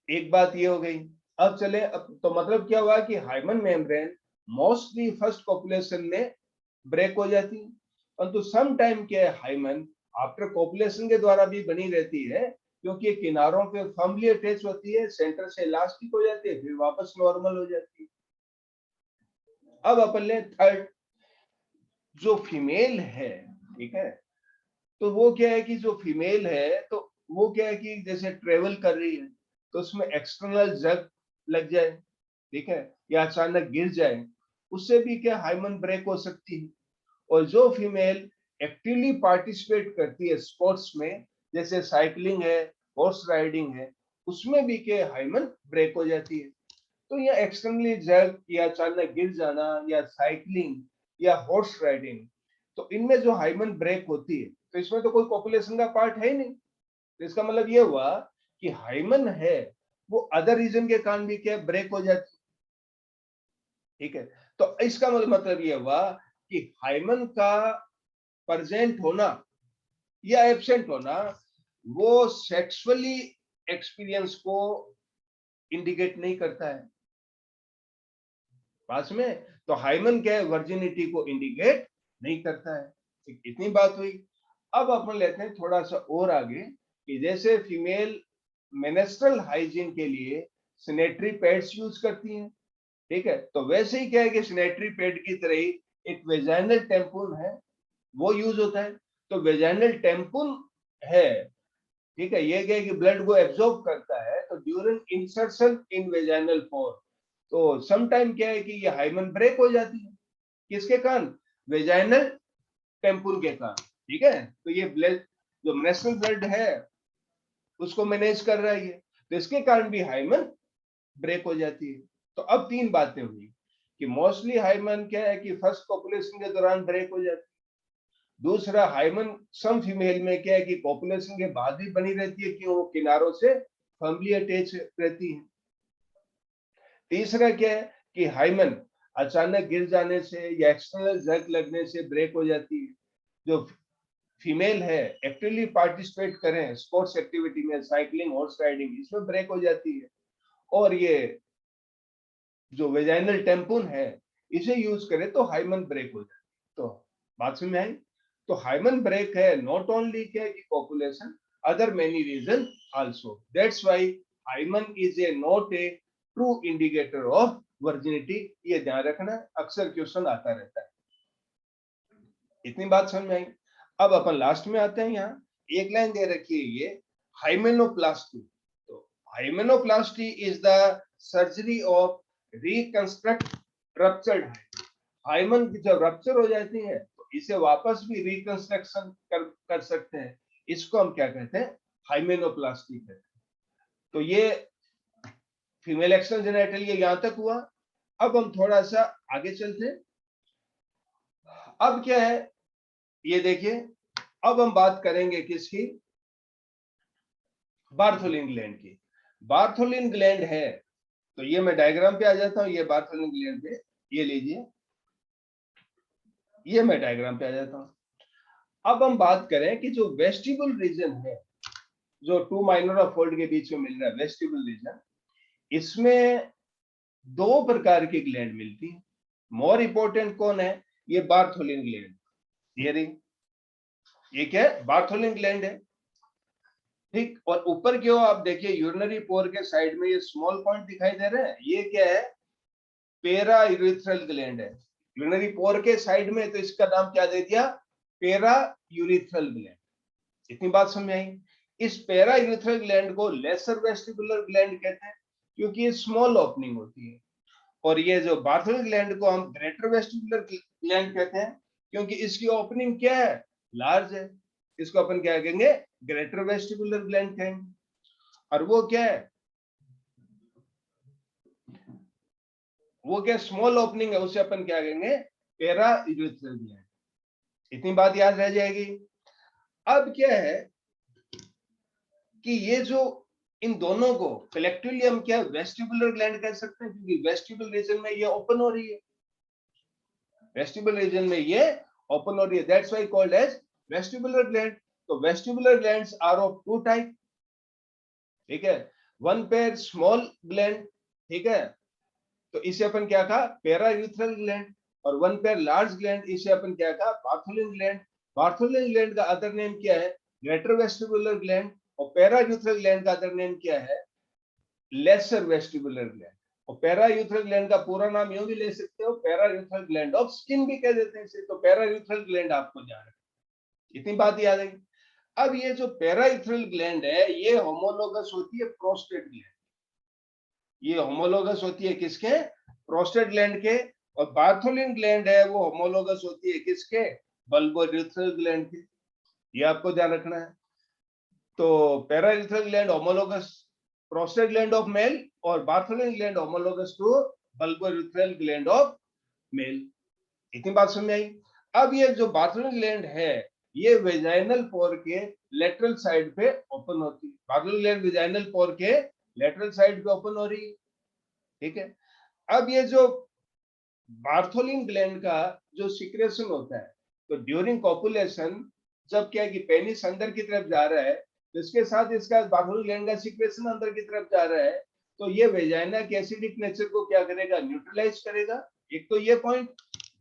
एक बात ये हो गई। अब चले, अब तो मतलब क्या हुआ कि hymen membrane mostly first copulation में ब्रेक हो जाती है, परंतु सम टाइम क्या है हाइमन आफ्टर कॉपुलेशन के द्वारा भी बनी रहती है, क्योंकि ये किनारों पे फर्मली अटैच होती है, सेंटर से इलास्टिक हो जाती है, फिर वापस नॉर्मल हो जाती है। अब अपन ले थर्ड, जो फीमेल है, ठीक है, तो वो क्या है कि जो फीमेल है तो वो क्या है कि जैसे ट्रेवल कर रही है तो उसमें एक्सटर्नल जग लग जाए, ठीक है, या अचानक गिर जाए, उससे भी क्या हाइमन ब्रेक हो सकती है। और जो फीमेल एक्टिवली पार्टिसिपेट करती है स्पोर्ट्स में, जैसे साइकिलिंग है, हॉर्स राइडिंग है, उसमें भी क्या हाइमन ब्रेक हो जाती है। तो यह एक्सटर्नली जग या अचानक गिर जाना या साइकिलिंग या हॉर्स राइडिंग, तो इनमें जो हाइमन ब्रेक होती है तो इसमें तो कोई पॉपुलेशन का पार्ट है ही नहीं। तो इसका मतलब ये हुआ कि हाइमन है वो अदर रीजन के कारण भी क्या ब्रेक हो जाती है, ठीक है। तो इसका मतलब ये हुआ कि हाइमन का प्रेजेंट होना या एब्सेंट होना वो सेक्सुअली एक्सपीरियंस को इंडिकेट नहीं करता है पास में। तो हाइमन क्या है वर्जिनिटी को इंडिकेट नहीं करता है। ठीक, इतनी बात हुई। अब अपन लेते हैं थोड़ा सा और आगे कि जैसे फीमेल मेनेस्ट्रल हाइजीन के लिए सैनिटरी पैड्स यूज करती हैं, ठीक है, तो वैसे ही क्या है कि सैनिटरी पैड की तरह ही एक वेजाइनल टैम्पून है वो यूज होता है। तो वेजाइनल टैम्पून है, ठीक है, ये क्या है कि ब्लड को एब्जॉर्ब करता है, तो ड्यूरिंग इंसर्शन इन वेजाइनल पोर, तो सम टाइम क्या है कि ये हाइमन ब्रेक हो जाती है, किसके कारण, वेजाइनल टेम्पुल के कारण, ठीक है। तो ये ब्लड जो मेनेस्ट्रुअल ब्लड है उसको मैनेज कर रहा है ये, तो इसके कारण भी हाइमन ब्रेक हो जाती है। तो अब तीन बातें हुई कि मोस्टली हाइमन क्या है कि फर्स्ट पॉपुलेशन के दौरान ब्रेक हो जाती है, दूसरा हाइमन सम फीमेल में क्या है कि पॉपुलेशन के बाद भी बनी रहती है कि वो किनारों से फर्मली अटैच रहती है, तीसरा क्या है कि हाइमन अचानक गिर जाने से या एक्सटर्नल जर्क लगने से ब्रेक हो जाती है। जो फीमेल है एक्टिवली पार्टिसिपेट करें स्पोर्ट्स एक्टिविटी में, साइकिलिंग, हॉर्स राइडिंग, इसमें ब्रेक हो जाती है। और ये जो वेजाइनल टेम्पून है इसे यूज करें तो हाइमन ब्रेक हो जाती है। तो बात समझ में आई। तो हाइमन ब्रेक है नॉट ओनली क्या की population, other many reason also, that's why hymen is a not a true indicator of virginity. ये ध्यान रखना, अक्सर क्वेश्चन आता रहता है। इतनी बात समझ में आई। अब अपन लास्ट में आते हैं, यहाँ एक लाइन दे रखी है ये हाइमेनोप्लास्टी। तो hymenoplasty is the surgery of reconstruct ruptured hymen. Hymen की जब रप्चर हो जाती है तो इसे वापस भी रिकंस्ट्रक्शन कर सकते हैं, इसको हम क्या कहते हैं, हाइमेनोप्लास्टी कहते हैं। तो ये फीमेल एक्सटर्नल जेनिटल ये यहां तक हुआ। अब हम थोड़ा सा आगे चलते हैं। अब क्या है ये देखिए, अब हम बात करेंगे किसकी, बार्थोलिन ग्लैंड की। बार्थोलिन ग्लैंड है, तो ये मैं डायग्राम पे आ जाता हूं, ये बार्थोलिन ग्लैंड पे, ये लीजिए, ये मैं डायग्राम पे आ जाता हूं। अब हम बात करें कि जो वेस्टिबुल रीजन है, जो टू माइनर ऑफ फोल्ड के बीच में मिल रहा है वेस्टिबुल रीजन, इसमें दो प्रकार की ग्लैंड मिलती है। मोर इंपोर्टेंट कौन है, ये बार्थोलिन ग्लैंड, ये रही, ये क्या है, बार्थोलिन ग्लैंड है, ठीक। और ऊपर की ओर आप देखिए यूरिनरी पोर के साइड में ये स्मॉल पॉइंट दिखाई दे रहे हैं, ये क्या है, पेरा यूरिथ्रल ग्लैंड है। यूरिनरी पोर के साइड में, तो इसका नाम क्या दे दिया, पेरा यूरिथ्रल ग्लैंड। इतनी बात समझ आई। इस पेरा यूरिथ्रल ग्लैंड को लेसर वेस्टिबुलर ग्लैंड कहते हैं, क्योंकि ये स्मॉल ओपनिंग होती है। और ये जो बार्थोलिन ग्लैंड को हम ग्रेटर वेस्टिबुलर ग्लैंड कहते हैं, क्योंकि इसकी ओपनिंग क्या है, लार्ज है। इसको अपन क्या कहेंगे, ग्रेटर वेस्टिबुलर ग्लैंड कहेंगे। और वो क्या है, वो क्या स्मॉल ओपनिंग है, उसे अपन क्या कहेंगे, पेरा यूरेथ्रल ग्लैंड। इतनी बात याद रह जाएगी। अब क्या है कि ये जो इन दोनों को कलेक्टिवली हम क्या वेस्टिबुलर ग्लैंड कह सकते हैं, क्योंकि वेस्टिबुल रीजन में ये ओपन हो रही है, वेस्टिबुलर रीजन में ये ओपन हो रही है, that's why called as vestibular gland. तो vestibular glands are of two type, ठीक है, वन पेयर स्मॉल ग्लैंड, ठीक है, तो इसे अपन क्या कहा, पेरा यूरेथ्रल ग्लैंड, और वन पेयर लार्ज ग्लैंड, इसे अपन क्या कहा, बार्थोलिन ग्लैंड। बार्थोलिन ग्लैंड का अदर नेम क्या है, ग्रेटर वेस्टिबुलर ग्लैंड, और पेरा यूरेथ्रल ग्लैंड का अदर नेम क्या है, लेसर वेस्टिबुलर ग्लैंड। और पेरा यूरेथ्रल ग्लैंड का पूरा नाम यूं भी ले सकते हो, पेरा यूरेथ्रल ग्लैंड ऑफ स्किन भी कह देते हैं इसे, तो पेरा यूरेथ्रल ग्लैंड आपको ध्यान रखना, इतनी बात याद है। अब ये जो पेरा यूरेथ्रल ग्लैंड है, ये होमोलोगस होती है प्रोस्टेट ग्लैंड, ये होमोलोगस होती है किसके, प्रोस्टेट ग्लैंड के। और बार्थोलिन ग्लैंड है वो होमोलोगस होती है किसके, बल्बोयूरेथ्रल ग्लैंड के, ये आपको ध्यान रखना है। तो paraurethral gland homologous prostate gland of male, और Bartholin gland homologous to bulbourethral gland of male. इतनी बात समझ में आई। अब ये जो बार्थोलिन ग्लैंड है, ये वेजाइनल पोर के लेटरल साइड पे ओपन होती है, बार्थोलिन ग्लैंड वेजाइनल पोर के लेटरल साइड पे ओपन हो रही है, ठीक है। अब ये जो बार्थोलिन ग्लैंड का जो सिक्रेशन होता है, तो ड्यूरिंग कॉपुलेशन जब क्या है कि पेनिस अंदर की तरफ जा रहा है, तो इसके साथ इसका बार्थोलिन ग्लैंड का सिक्रेशन अंदर की तरफ जा रहा है, तो ये वेजाइना के एसिडिक नेचर को क्या करेगा, न्यूट्रलाइज करेगा। एक तो ये पॉइंट।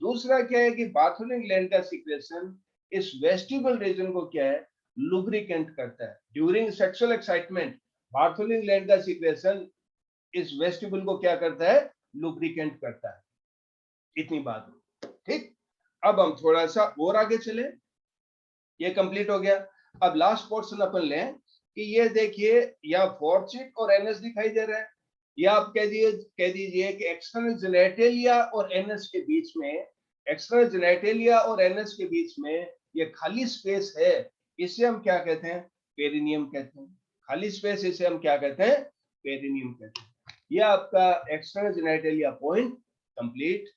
दूसरा क्या है कि बार्थोलिन ग्लैंड का सिक्रेशन इस वेस्टिबुलर रीजन को क्या है, लुब्रिकेंट करता है। During sexual excitement Bartholin gland का सिक्रेशन इस वेस्टिबुल को क्या करता है, लुब्रिकेंट करता है। इतनी बात, ठीक। अब हम थोड़ा सा और आगे चले, ये कंप्लीट हो गया। अब लास्ट पोर्शन अपन लें कि ये देखिए, या फॉर्चिट और एनएस दिखाई दे रहा है, या आप कह दीजिए कि एक्सटर्नल जेनेटेलिया और एनएस के बीच में, एक्सटर्नल जेनेटेलिया और एनएस के बीच में ये खाली स्पेस है, इसे हम क्या कहते हैं, पेरिनियम कहते हैं। खाली स्पेस, इसे हम क्या कहते हैं, पेरिनियम कहते हैं। यह आपका एक्सटर्नल जेनेटेलिया पॉइंट कंप्लीट,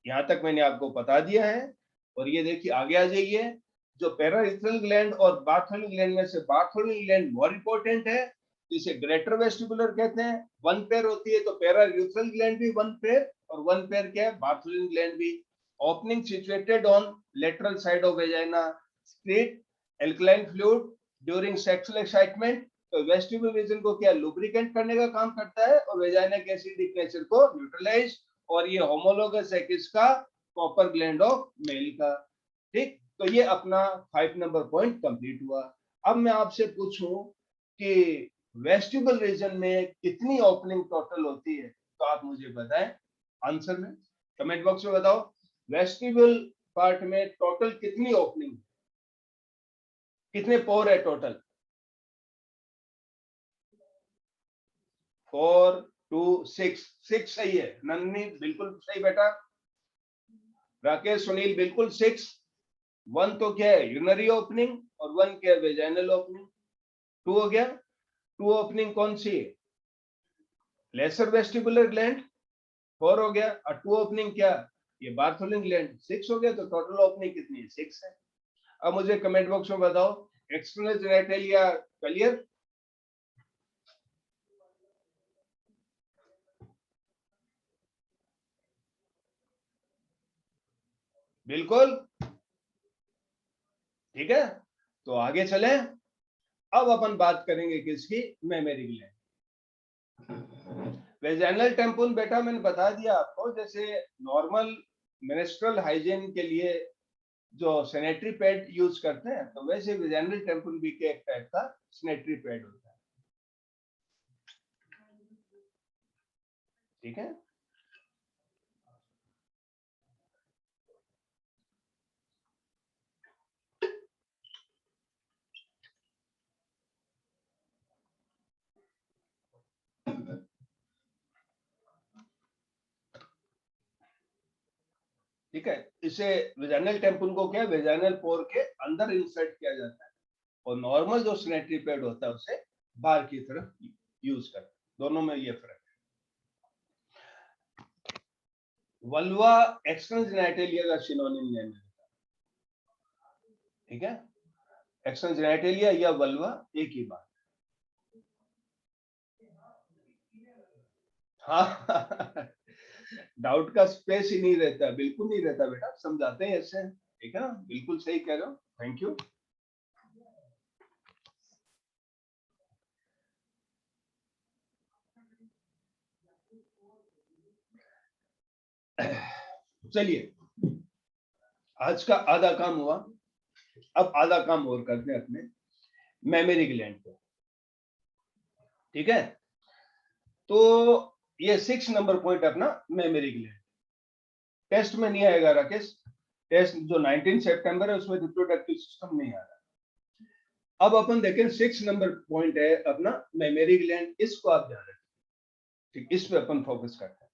यहां तक मैंने आपको बता दिया है। और ये देखिए आगे आ जाइए, जो पेरायूरेथ्रल ग्लैंड और बार्थोलिन ग्लैंड में से बार्थोलिन ग्लैंड मोर इंपॉर्टेंट है, इसे ग्रेटर वेस्टिबुलर कहते हैं, वन पेयर होती है, तो पेरायूरेथ्रल ग्लैंड भी वन पेयर, और वन पेयर क्या है, बार्थोलिन ग्लैंड भी। Opening situated on lateral side of vagina, split alkaline fluid during sexual excitement, तो वेस्टिबुलर रीजन को क्या लुब्रिकेंट करने का काम करता है, और वेजाइना के एसिडिक नेचर को न्यूट्रलाइज। और ये होमोलोगस है किसका, कॉपर ग्लैंड ऑफ मेल का, ठीक। तो ये अपना 5 नंबर पॉइंट कंप्लीट हुआ। अब मैं आपसे पूछूं कि वेस्टिबुलर रीजन में कितनी ओपनिंग टोटल होती है, तो आप मुझे बताएं आंसर में, कमेंट बॉक्स में बताओ, वेस्टिबुलर पार्ट में टोटल कितनी ओपनिंग, कितने पोर है टोटल, 4 2 6, 6 सही है, नन्नी बिल्कुल सही बेटा, राकेश सुनील बिल्कुल 6। 1 तो क्या है, यूनरी ओपनिंग, और 1 क्या है, वेजाइनल ओपनिंग। 2 हो गया, 2 ओपनिंग कौन सी है, लेसर वेस्टिबुलर ग्लैंड। 4 हो गया, और 2 ओपनिंग क्या, ये बार्थोलिन ग्लैंड। 6 हो गया, तो टोटल ओपनिंग कितनी है, 6 है। अब मुझे कमेंट बॉक्स में बताओ, एक्सटर्नल जेनेटेलिया क्लियर, बिल्कुल, ठीक है। तो आगे चले, अब अपन बात करेंगे किसकी, मेमरी ग्लैंड। वेजाइनल टेम्पल बेटा मैंने बता दिया आपको, जैसे नॉर्मल मेंस्ट्रुअल हाइजीन के लिए जो सैनिटरी पैड यूज करते हैं, तो वैसे वेजाइनल टेम्पल भी के एक टाइप का सैनिटरी पैड होता है, ठीक है। ठीक है। इसे वेजाइनल टेम्पन को क्या वेजाइनल पोर के अंदर इंसर्ट किया जाता है और नॉर्मल जो सैनिटरी पैड होता है उसे बाहर की तरफ यूज करते हैं। दोनों में ये फर्क है। वल्वा एक्सटर्नल जेनिटलिया का सिनोनिम नेम है, ठीक है। एक्सटर्नल जेनिटलिया या वल्वा एक ही बात। हाँ डाउट का स्पेस ही नहीं रहता, बिल्कुल नहीं रहता बेटा, समझाते हैं ऐसे, ठीक है ना, बिल्कुल सही कह रहे हो, थैंक यू। चलिए आज का आधा काम हुआ, अब आधा काम और करते हैं अपने मेमोरी ग्लैंड पे, ठीक है। तो ये 6 नंबर पॉइंट अपना मेमोरी ग्लैंड टेस्ट में नहीं आएगा राकेश, टेस्ट जो 19 सितंबर है उसमें रिप्रोडक्टिव सिस्टम नहीं आ रहा। अब अपन देखें 6 नंबर पॉइंट है अपना मेमोरी ग्लैंड, इसको आप ध्यान रखें, ठीक, इस पे अपन फोकस करते हैं,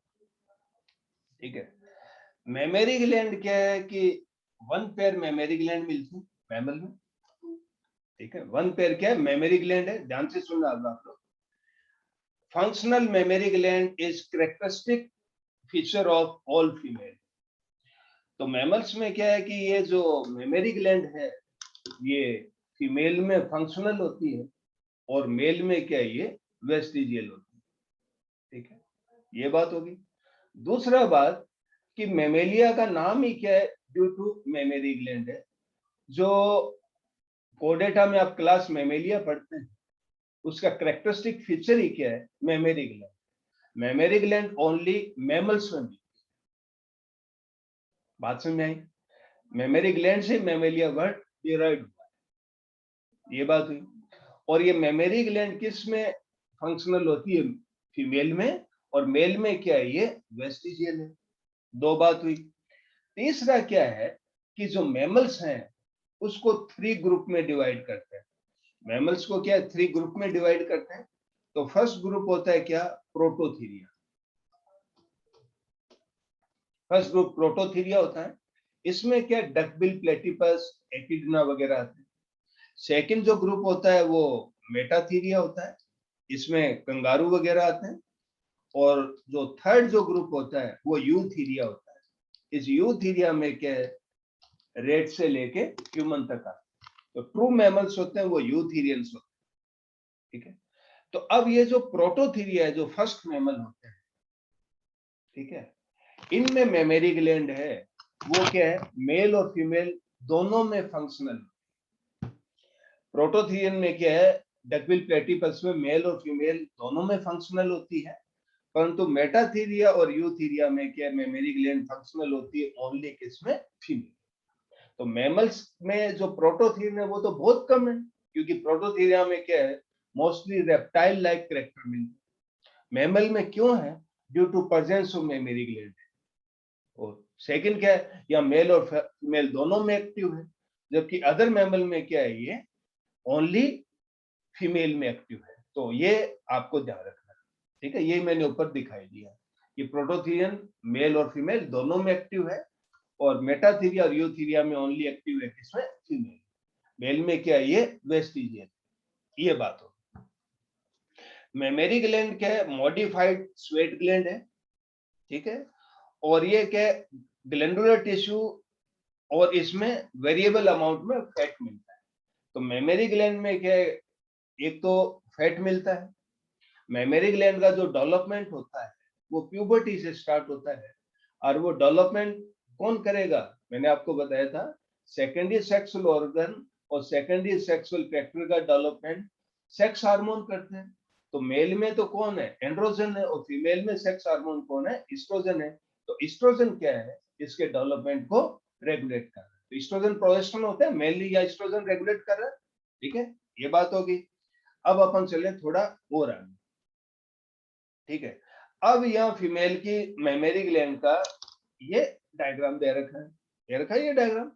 ठीक है। मेमोरी ग्लैंड क्या है कि 1 पेयर मेमोरी ग्लैंड मिलती है मैमल में, ठीक है। 1 पेयर क्या है मेमोरी ग्लैंड है, ध्यान से सुनना आप लोग। Functional mammary gland is characteristic feature of all female. तो मैमल्स में क्या है कि ये जो मेमोरी ग्लैंड है ये फीमेल में फंक्शनल होती है और मेल में क्या है ये वेस्टिजियल होती है, ठीक है, ये बात होगी। दूसरा बात कि मेमेलिया का नाम ही क्या है ड्यू टू मेमोरी ग्लैंड है। जो कोडेटा में आप क्लास मेमेलिया पढ़ते हैं उसका कैरेक्टरिस्टिक फीचर ही क्या है memory gland. Memory gland only mammals में भी, बात समझ में आई। मेमोरी ग्लैंड से मेमेलिया वर्ड डिराइव हुआ है, ये बात हुई। और ये मेमोरी ग्लैंड किस में फंक्शनल होती है फीमेल में, और मेल में क्या है ये वेस्टिजियल है, दो बात हुई। तीसरा क्या है कि जो मैमल्स हैं उसको 3 ग्रुप में डिवाइड करते हैं। मैमल्स को क्या 3 ग्रुप में डिवाइड करते हैं। तो फर्स्ट ग्रुप होता है क्या प्रोटोथीरिया, फर्स्ट ग्रुप प्रोटोथीरिया होता है, इसमें क्या डकबिल प्लेटिपस एकिडना वगैरह आते हैं। सेकंड जो ग्रुप होता है वो मेटाथीरिया होता है, इसमें कंगारू वगैरह आते हैं। और जो थर्ड जो ग्रुप होता है वो यूथीरिया होता है। इस यूथीरिया में क्या है रेड से लेके ह्यूमन तक आते हैं। तो ट्रू मैमल्स होते हैं वो यूथीरियंस होते हैं, ठीक है। तो अब ये जो प्रोटोथीरिया है जो फर्स्ट मैमल होते हैं, ठीक है, इनमें मेमोरी ग्लैंड है वो क्या है मेल और फीमेल दोनों में फंक्शनल। प्रोटोथीरियन में क्या है डकबिल प्लेटिपस में मेल और फीमेल दोनों में फंक्शनल होती है, परंतु मेटाथीरिया और यूथीरिया में क्या मेमोरी ग्लैंड फंक्शनल होती है ओनली किसमें फीमेल। तो मैमल्स में जो प्रोटोथीरियन है वो तो बहुत कम है, क्योंकि प्रोटोथीरिया में क्या है मोस्टली रेप्टाइल लाइक कैरेक्टर मिलते हैं। मैमल में क्यों है due to presence of mammary gland. और सेकंड क्या है या मेल और फीमेल दोनों में एक्टिव है, जबकि अदर मैमल में क्या है ये ओनली फीमेल में एक्टिव है। तो ये आपको ध्यान रखना, ठीक है। ये मैंने ऊपर दिखाई दिया कि प्रोटोथीरियन मेल और फीमेल दोनों में एक्टिव है, और मेटाथीरिया और यूथीरिया में ओनली एक्टिव है किसमें फीमेल। मेल में क्या है ये वेस्टिजियल, ये बात हो। मेमोरी ग्लैंड क्या है मॉडिफाइड स्वेट ग्लैंड है, ठीक है। और ये क्या है ग्लैंडुलर टिश्यू, और इसमें वेरिएबल अमाउंट में फैट मिलता है। तो मेमोरी ग्लैंड में क्या है एक तो फैट मिलता है। मेमोरी ग्लैंड का जो डेवलपमेंट होता है वो प्यूबर्टी से स्टार्ट होता है, और वो डेवलपमेंट कौन करेगा मैंने आपको बताया था सेकेंडरी सेक्सुअल ऑर्गन और सेकेंडरी सेक्सुअल फैक्टर का डेवलपमेंट सेक्स हार्मोन करते हैं। तो मेल में तो कौन है एंड्रोजन है, और फीमेल में सेक्स हार्मोन कौन है ईस्ट्रोजन है। तो ईस्ट्रोजन क्या है इसके डेवलपमेंट को रेगुलेट कर रहा है। तो ईस्ट्रोजन प्रोजेस्टेरोन होता है मेनली, या ईस्ट्रोजन रेगुलेट कर रहा है, ठीक है, ये बात होगी। अब अपन चले थोड़ा और आगे, ठीक है। अब यहाँ फीमेल की मेमोरी ग्लैंड का ये डायग्राम दे रखा है, दे रखा है ये डायग्राम।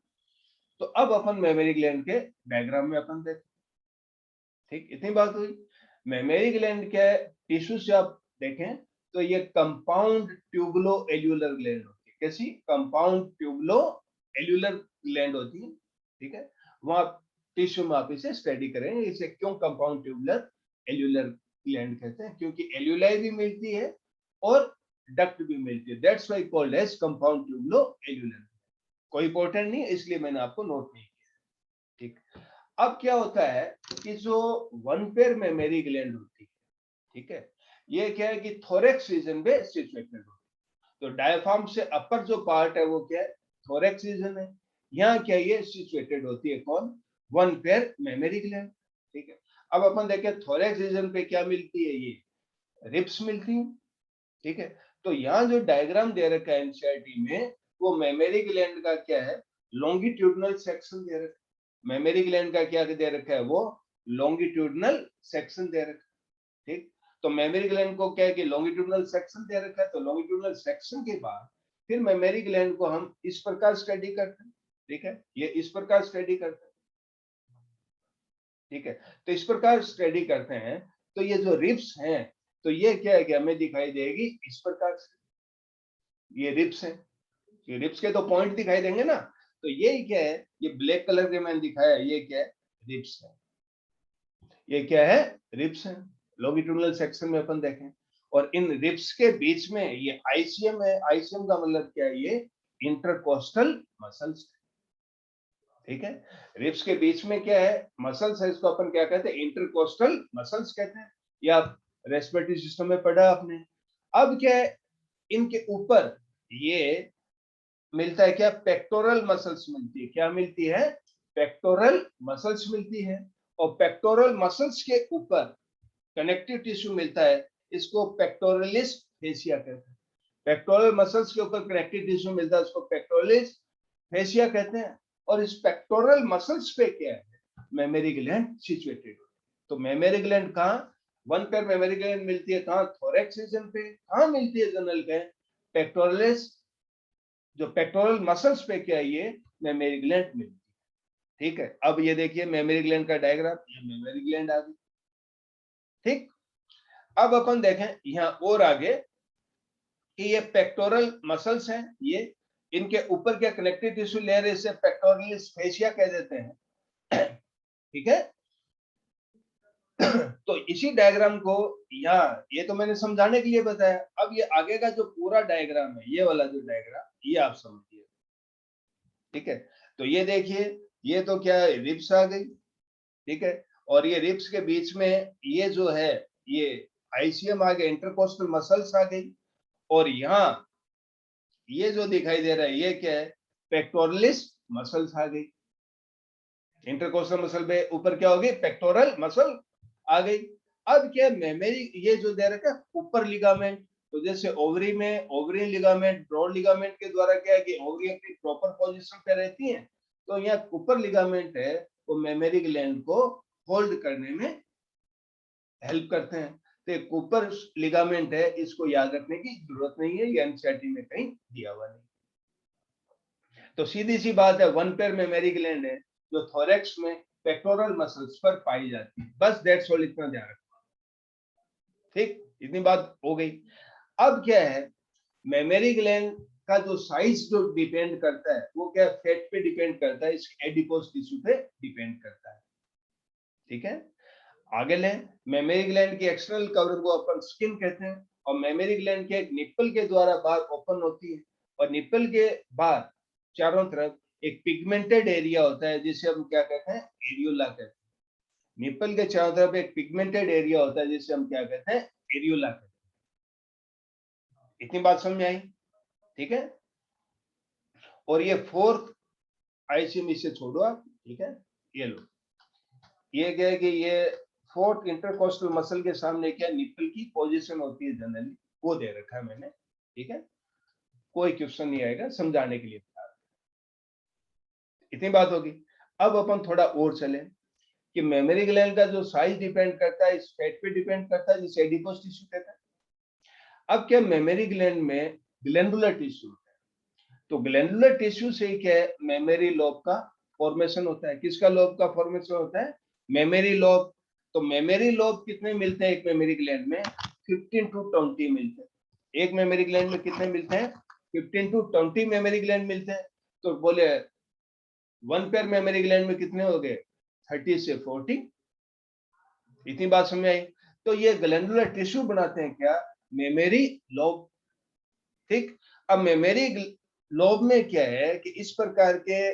तो अब अपन मेमोरी ग्लैंड के डायग्राम में अपन देखते, ठीक, इतनी बात हुई। मेमोरी ग्लैंड क्या है टिश्यू से आप देखें तो ये कंपाउंड ट्यूबुलो एल्यूलर ग्लैंड होती है। कैसी? कंपाउंड ट्यूबलो एल्यूलर ग्लैंड होती है, ठीक है। वहां टिश्यू में आप इसे स्टडी करेंगे, इसे क्यों कंपाउंड ट्यूबुलर एल्यूलर ग्लैंड कहते हैं, क्योंकि एल्यूलाई भी मिलती है और डक्ट भी मिलती है, that's why called as compound tubulo alveolar. कोई इंपॉर्टेंट नहीं है, इसलिए मैंने आपको नोट नहीं किया, ठीक। अब क्या होता है कि जो वन पेयर मेमोरी ग्लैंड होती है, ठीक है, ये क्या है कि थोरेक्स रीजन में सिचुएटेड होती है। तो डायफ्राम से अपर जो पार्ट है वो क्या है? थोरेक्स रीजन है। यहाँ क्या ये सिचुएटेड होती है? कौन? वन पेयर मेमोरी ग्लैंड, ठीक है। अब अपन देखें थोरेक्स रीजन पे क्या मिलती है? ये रिब्स मिलती है, ठीक है। तो यहाँ जो डायग्राम दे रखा है एनसीईआरटी में, वो मेमोरी ग्लैंड का क्या है? लॉन्गिट्यूडनल सेक्शन दे रखा है। मेमोरी ग्लैंड का क्या दे रखा है? वो लॉन्गिट्यूडनल सेक्शन दे रखा है, ठीक। तो मेमोरी ग्लैंड को क्या है कि लॉन्गिट्यूडनल सेक्शन दे रखा है, तो लॉन्गिट्यूडनल सेक्शन के बाद फिर मेमोरी ग्लैंड को हम इस प्रकार स्टडी करते हैं, ठीक है, ये इस प्रकार स्टडी करते हैं, ठीक है। तो इस प्रकार स्टडी करते हैं, तो ये जो रिब्स हैं, तो ये क्या है कि हमें दिखाई देगी इस प्रकार से, ये रिब्स है, ये रिब्स के तो पॉइंट दिखाई देंगे ना, तो ये क्या है? ये ब्लैक कलर के मैंने दिखाया, ये क्या है? रिब्स है, ये क्या है? रिब्स है। लॉन्गिट्यूडनल सेक्शन में अपन देखें, और इन रिब्स के बीच में ये आईसीएम है। आईसीएम का मतलब क्या है? ये इंटरकोस्टल मसल्स, ठीक है। रिब्स के बीच में क्या है? मसल्स है, इसको अपन क्या कहते हैं? इंटरकोस्टल मसल्स कहते हैं। ये आप रेस्पिरेटरी सिस्टम में पढ़ा आपने। अब क्या है? इनके ऊपर ये मिलता है क्या? पेक्टोरल मसल्स मिलती है। क्या मिलती है? पेक्टोरल मसल्स मिलती है। और पेक्टोरल मसल्स के ऊपर कनेक्टिव टिश्यू मिलता है, इसको पेक्टोरलिस फेसिया कहते हैं। पेक्टोरल मसल्स के ऊपर कनेक्टिव टिश्यू मिलता है, उसको पेक्टोरलिस फेसिया कहते हैं। और इस पेक्टोरल मसल्स पे क्या है? Memory gland situated. तो मेमोरी ग्लैंड कहाँ? वन पेयर मेमोरी ग्लैंड मिलती है कहाँ? थोरेक्स रीजन पे। कहाँ मिलती है जनरल के? पेक्टोरलिस, जो पेक्टोरल मसल्स पे क्या है? ये मेमोरी ग्लैंड मिलती है, ठीक है। अब ये देखिए मेमोरी ग्लैंड का डायग्राम, ये मेमोरी ग्लैंड आ गई, ठीक। अब अपन देखें यहाँ और आगे कि ये पेक्टोरल मसल्स हैं, ये इनके ऊपर क्या कनेक्टिव टिश्यू लेयर है, इसे पेक्टोरलिस फेसिया कह देते हैं, ठीक है। तो इसी डायग्राम को यहाँ, ये तो मैंने समझाने के लिए बताया। अब ये आगे का जो पूरा डायग्राम है, ये वाला जो डायग्राम, ये आप समझिए, ठीक है। तो ये देखिए, ये तो क्या है? रिब्स आ गई, ठीक है। और ये रिब्स के बीच में ये जो है, ये आईसीएम आ गया, इंटरकोस्टल मसल्स आ गई। और यहाँ ये जो दिखाई दे रहा है, ये क्या है? पेक्टोरलिस मसल्स आ गई। इंटरकोस्टल मसल पे ऊपर क्या होगी? पेक्टोरल मसल आ गई। अब क्या मेमोरी, ये जो दे रखा है ऊपर लिगामेंट, तो जैसे ओवरी में ओवरी लिगामेंट, ब्रॉड लिगामेंट के द्वारा क्या है कि ओवरी अपनी प्रॉपर पोजीशन पे रहती है, तो यहाँ ऊपर लिगामेंट है, वो मेमोरी ग्लैंड को होल्ड करने में हेल्प करते हैं। तो एक ऊपर लिगामेंट है, इसको याद रखने की जरूरत नहीं है, ये एनसीईआरटी में कहीं दिया हुआ नहीं। तो सीधी सी बात है, वन पेयर मेमोरी ग्लैंड है जो थोरेक्स में पेक्टोरल मसल्स पर पाई जाती है। बस दैट्स ऑल, इतना ध्यान रखना, ठीक। इतनी बात हो गई। अब क्या है? मेमोरी ग्लैंड का जो साइज जो डिपेंड करता है, वो क्या? फैट पे डिपेंड करता है, इस एडिपोज टिश्यू पे डिपेंड करता है, ठीक है। आगे लें, मेमोरी ग्लैंड की एक्सटर्नल कवरिंग को अपन स्किन कहते हैं। और मेमोरी ग्लैंड के निप्पल के द्वारा बाहर ओपन होती है, और निप्पल के बाहर चारों तरफ एक पिगमेंटेड एरिया होता है, जिसे हम क्या कहते हैं? एरियोला कहते हैं। निप्पल के चारों तरफ एक पिगमेंटेड एरिया होता है, जिसे हम क्या कहते हैं? एरियोला कहते हैं। इतनी बात समझ आई, ठीक है। और ये फोर्थ आईसीएम, इसे छोड़ो आप, ठीक है। ये लो, ये क्या है कि ये फोर्थ इंटरकोस्टल मसल के सामने क्या निप्पल की पोजीशन होती है जनरली, वो दे रखा है मैंने, ठीक है। कोई क्वेश्चन नहीं आएगा, समझाने के लिए। इतनी बात होगी। अब अपन थोड़ा और चले कि मेमोरी ग्लैंड का जो साइज डिपेंड करता है, इस फैट पे डिपेंड करता है, जिसे एडिपोज टिश्यू कहता है। अब क्या मेमोरी ग्लैंड में ग्लैंडुलर टिश्यू होता है, तो ग्लैंडुलर टिश्यू से क्या है? मेमोरी लोब का फॉर्मेशन होता है। किसका लोब का फॉर्मेशन होता है? Mammary lobe. तो मेमोरी लोब कितने मिलते हैं एक मेमोरी ग्लैंड में? 15 to 20 मिलते हैं। एक मेमोरी ग्लैंड में कितने मिलते हैं? 15 to 20 मेमोरी ग्लैंड मिलते हैं। तो बोले 1 पेयर मेमोरी ग्लैंड में कितने हो गए? 30 से 40। इतनी बात समझ आई? तो ये ग्लैंडुलर टिश्यू बनाते हैं क्या? Memory lobe. ठीक। अब मेमोरी लोब में क्या है कि इस प्रकार के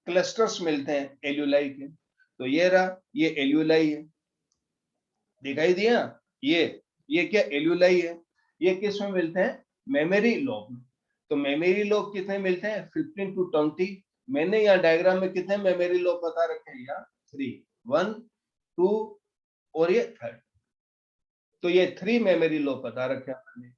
क्लस्टर्स मिलते हैं एल्यूलाई के। तो ये रहा, ये एल्यूलाई है, दिखाई दिया? ये क्या एल्यूलाई है। ये किस में मिलते हैं? मेमोरी लोब में। तो मेमोरी लोब कितने मिलते हैं? 15 to 20। मैंने यहाँ डायग्राम में कितने मेमोरी लोब बता रखे हैं? यहाँ 3, 1, 2 और ये 3। तो ये 3 मेमोरी लोब बता रखे हैं हमने।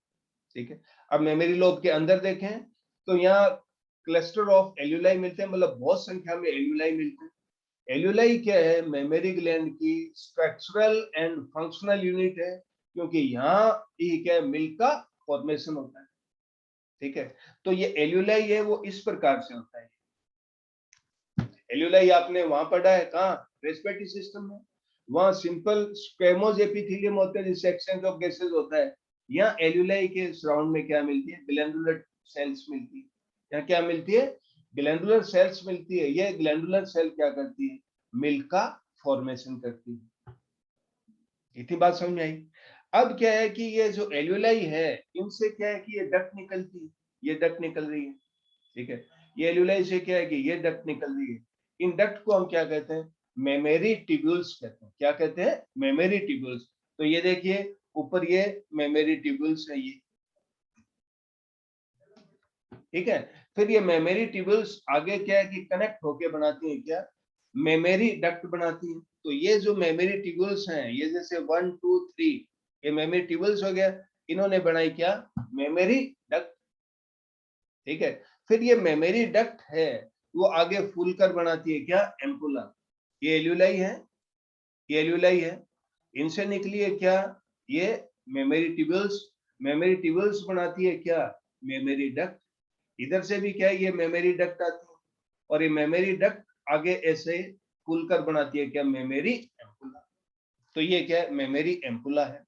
ठीक है। अब मेमोरी लोब के अंदर देखें तो यहाँ क्लस्टर ऑफ एल्यूलाई मिलते हैं, मतलब बहुत संख्या में एल्यूलाई मिलते हैं। एल्यूलाई क्या है? मेमोरी ग्लैंड की स्ट्रक्चरल एंड फंक्शनल यूनिट है, क्योंकि यहाँ ये क्या है? मिल्क का फॉर्मेशन होता है। ठीक है। तो ये एल्यूलाई है वो इस प्रकार से होता है। एल्यूलाई आपने वहां पढ़ा है, कहाँ? रेस्पिरेटरी सिस्टम में। वहां सिंपल स्क्वेमोस एपिथेलियम होता है जिससे एक्सचेंज ऑफ गैसेस होता है। यहाँ एल्यूलाई के सराउंड में क्या मिलती है? ग्लैंडुलर सेल्स मिलती है। यहाँ क्या मिलती है? ग्लैंडुलर सेल्स मिलती है। ये ग्लैंडुलर सेल क्या करती है? मिल्क का फॉर्मेशन करती है। इतनी बात समझ में आई? अब क्या है कि ये जो एल्यूलाई है इनसे क्या है कि ये डक्ट निकलती है, ये डक्ट निकल रही है। ठीक है। ये एल्यूलाई से क्या है कि ये डक्ट निकल रही है। इन डक्ट को हम क्या कहते हैं? मेमोरी ट्यूब्यूल्स कहते हैं। क्या कहते हैं? Mammary tubules. तो ये देखिए ऊपर ये मेमोरी ट्यूब्यूल्स है ये। ठीक है। फिर ये मेमोरी ट्यूब्यूल्स आगे क्या है कि कनेक्ट होके बनाती है क्या? मेमोरी डक्ट बनाती है। तो ये जो मेमोरी ट्यूब्यूल्स हैं, ये जैसे 1, 2, 3 ये मेमोरी ट्यूब्यूल्स हो गया। इन्होंने बनाई क्या? Memory duct. ठीक है। फिर ये मेमोरी डक्ट है वो आगे फूल कर बनाती है क्या? एम्पुला। ये एल्यूलाई है, ये एल्यूलाई है। इनसे निकली है क्या? ये मेमोरी ट्यूब्यूल्स। मेमोरी ट्यूब्यूल्स बनाती है क्या? Memory duct. इधर से भी क्या है? ये मेमोरी डक्ट आती है और ये मेमोरी डक्ट आगे ऐसे फूल कर बनाती है क्या? Mammary ampulla. तो ये क्या है? मेमोरी एम्पुला है।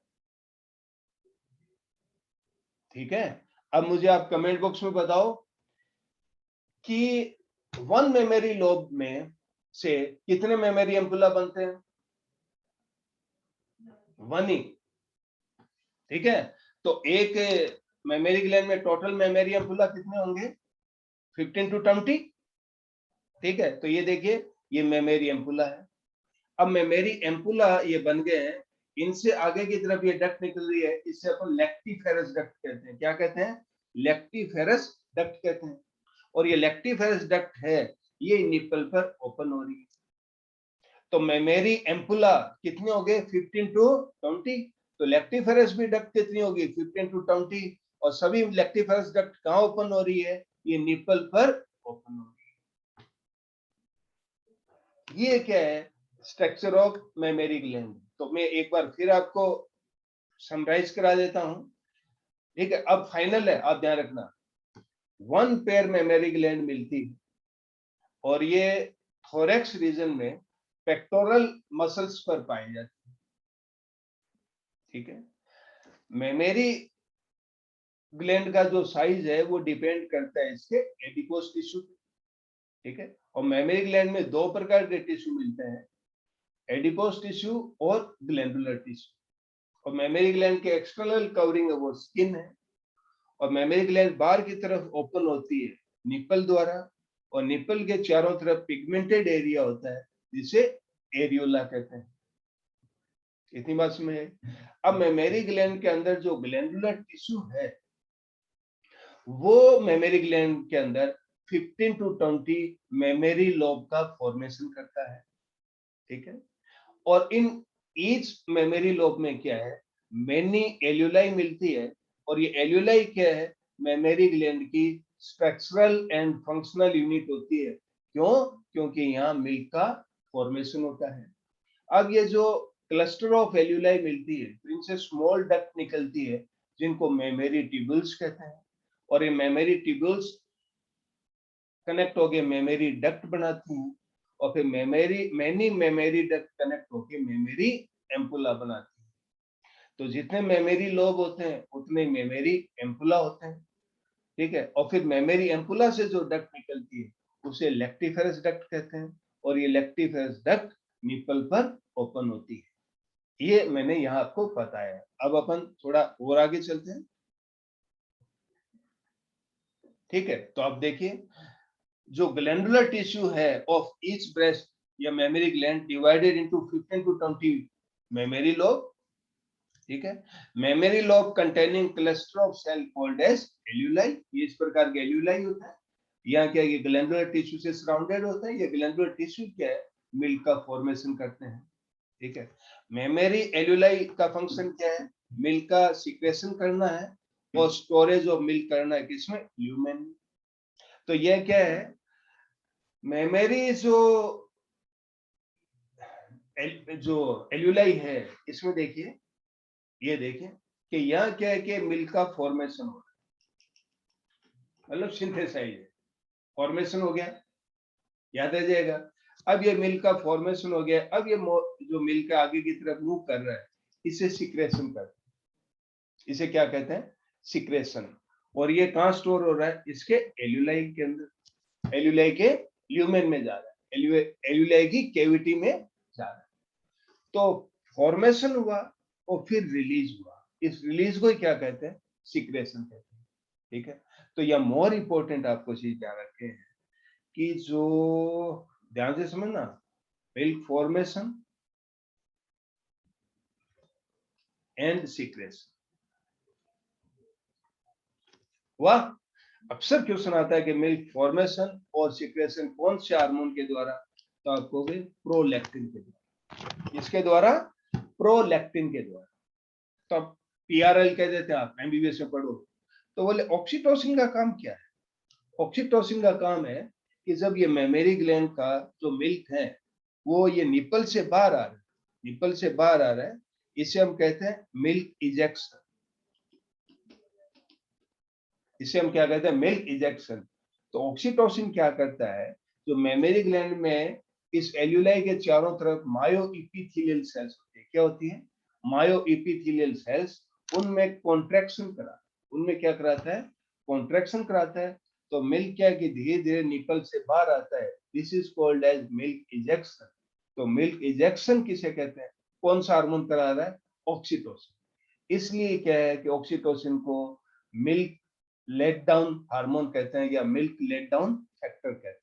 ठीक है। अब मुझे आप कमेंट बॉक्स में बताओ कि 1 मेमोरी लोब में से कितने मेमोरी एम्पुला बनते हैं? 1 ही। ठीक है। तो एक मेमोरी ग्लैंड में टोटल मेमोरी एम्पुला कितने होंगे? 15 to 20। ठीक है। तो ये देखिए ये मेमोरी एम्पुला है। अब मेमोरी एम्पुला ये बन गए हैं। इनसे आगे की तरफ ये डक्ट निकल रही है, इससे अपन लैक्टिफेरस डक्ट कहते हैं। क्या कहते हैं? लैक्टिफेरस डक्ट कहते हैं। और ये लैक्टिफेरस डक्ट है ये निपल पर ओपन हो रही है। तो मेमोरी एम्पुला कितने हो गए? 15 to 20। तो लैक्टिफेरस भी डक्ट कितनी होगी? 15 to 20। और सभी लैक्टिफेरस डक्ट कहाँ ओपन हो रही है? ये निपल पर ओपन हो रही है। ये क्या है? Structure of mammary gland. तो मैं एक बार फिर आपको समराइज करा देता हूं। ठीक है। अब फाइनल है, आप ध्यान रखना। 1 पेयर मेमोरी ग्लैंड मिलती है और ये थोरैक्स रीजन में पेक्टोरल मसल्स पर पाई जाती है। ठीक है। मेमोरी ग्लैंड का जो साइज है वो डिपेंड करता है इसके एडिपोस टिश्यू पे। ठीक है। और मेमोरी ग्लैंड में 2 प्रकार के टिश्यू मिलते हैं, एडिपोस टिश्यू और ग्लैंडुलर टिश्यू। और मेमोरी ग्लैंड के एक्सटर्नल कवरिंग है वो स्किन है। और मेमोरी ग्लैंड बाहर की तरफ ओपन होती है निपल द्वारा। और निपल के चारों तरफ पिगमेंटेड एरिया होता है जिसे एरियोला कहते हैं। इतनी बात समझ है? अब मेमोरी ग्लैंड के अंदर जो ग्लैंडुलर टिश्यू है वो मेमोरी ग्लैंड के अंदर 15 to 20 मेमोरी लोब का फॉर्मेशन करता है। ठीक है। और इन ईच मेमोरी लोब में क्या है? मेनी एल्यूलाई मिलती है। और ये एल्यूलाई क्या है? मेमोरी ग्लैंड की स्ट्रक्चरल एंड फंक्शनल यूनिट होती है। क्यों? क्योंकि यहाँ मिल्क का फॉर्मेशन होता है। अब ये जो क्लस्टर ऑफ एल्यूलाई मिलती है तो इनसे स्मॉल डक्ट निकलती है जिनको मेमोरी ट्यूब्यूल्स कहते हैं। और ये मेमोरी ट्यूब्यूल्स कनेक्ट होके मेमोरी डक्ट बनाती हैं। और फिर मेनी मेमोरी डक्ट कनेक्ट होके मेमोरी एम्पुला बनाती है। तो जितने मेमोरी लोब होते हैं उतने मेमोरी एम्पुला होते हैं। ठीक है, और फिर मेमोरी एम्पुला से जो डक्ट निकलती है उसे लेक्टिफेरस डक्ट कहते हैं, और ये लेक्टिफेरस डक्ट निपल पर ओपन होती है। ये मैंने यहाँ आपको बताया। अब अपन थोड़ा और आगे चलते हैं। ठीक है, तो आप देखिए, जो ग्लैंडुलर टिश्यू है ऑफ ईच ब्रेस्ट या mammary gland divided into 15 to 20 mammary lobe. ठीक है, mammary lobe containing cluster of cell called as alveoli. ये इस प्रकार के एल्यूलाई होता है। यहाँ क्या, ये ग्लैंडुलर टिश्यू से सराउंडेड होता है। ये ग्लैंडुलर टिश्यू क्या है, मिल्क का फॉर्मेशन करते हैं। ठीक है, मेमोरी एल्यूलाई का फंक्शन क्या है, मिल्क का सिक्रेशन करना है और स्टोरेज ऑफ मिल्क करना है, किसमें, ल्यूमेन। तो ये क्या है, मेमोरी जो एल्यूलाई है, इसमें देखिए, ये देखिए कि यहाँ क्या है कि मिल्क का फॉर्मेशन हो रहा है, मतलब सिंथेसाइज है, फॉर्मेशन हो गया, याद रह जाएगा। अब ये मिल्क का फॉर्मेशन हो गया, अब ये जो मिल्क आगे की तरफ मूव कर रहा है, इसे सिक्रेशन करते हैं। इसे क्या कहते हैं, सिक्रेशन। और ये कहाँ स्टोर हो रहा है, इसके एल्यूलाई के अंदर, एल्यूलाई के ल्यूमेन में जा रहा है, एल्यूलाई की कैविटी में जा रहा है। तो फॉर्मेशन हुआ और फिर रिलीज हुआ, इस रिलीज को क्या कहते हैं, सिक्रेशन कहते हैं। ठीक है, तो यह मोर इंपॉर्टेंट आपको चीज ध्यान रखे हैं कि जो, ध्यान से समझना, मिल्क फॉर्मेशन एंड सिक्रेशन। वाह, अक्सर क्वेश्चन आता है कि मिल्क फॉर्मेशन और सिक्रेशन कौन से हार्मोन के द्वारा, तो आपको प्रोलैक्टिन के द्वारा। इसके द्वारा, प्रोलैक्टिन के द्वारा। तो आप पीआरएल कह देते हैं, आप एमबीबीएस में पढ़ो तो बोले ऑक्सीटोसिन का काम क्या है। ऑक्सीटोसिन का काम है कि जब ये मेमोरी ग्लैंड का जो मिल्क है वो ये निपल से बाहर आ रहा है, निपल से बाहर आ रहा है, इसे हम कहते हैं मिल्क इजेक्शन। इसे हम क्या कहते हैं, मिल्क इजेक्शन। तो ऑक्सीटोसिन क्या करता है, जो मेमोरी ग्लैंड में इस एल्यूलाई के चारों तरफ मायोइपिथेलियल सेल्स होती है, क्या होती है, मायोइपिथेलियल सेल्स, उनमें कॉन्ट्रैक्शन करा, उनमें क्या कराता है, कॉन्ट्रैक्शन कराता है। तो मिल्क क्या है कि धीरे धीरे निपल से बाहर आता है, this is called as milk ejection. तो मिल्क इजेक्शन किसे कहते हैं, कौन सा हार्मोन करा रहा है, ऑक्सीटोसिन। इसलिए क्या है कि ऑक्सीटोसिन को मिल्क लेट डाउन हार्मोन कहते हैं या मिल्क लेट डाउन फैक्टर कहते हैं।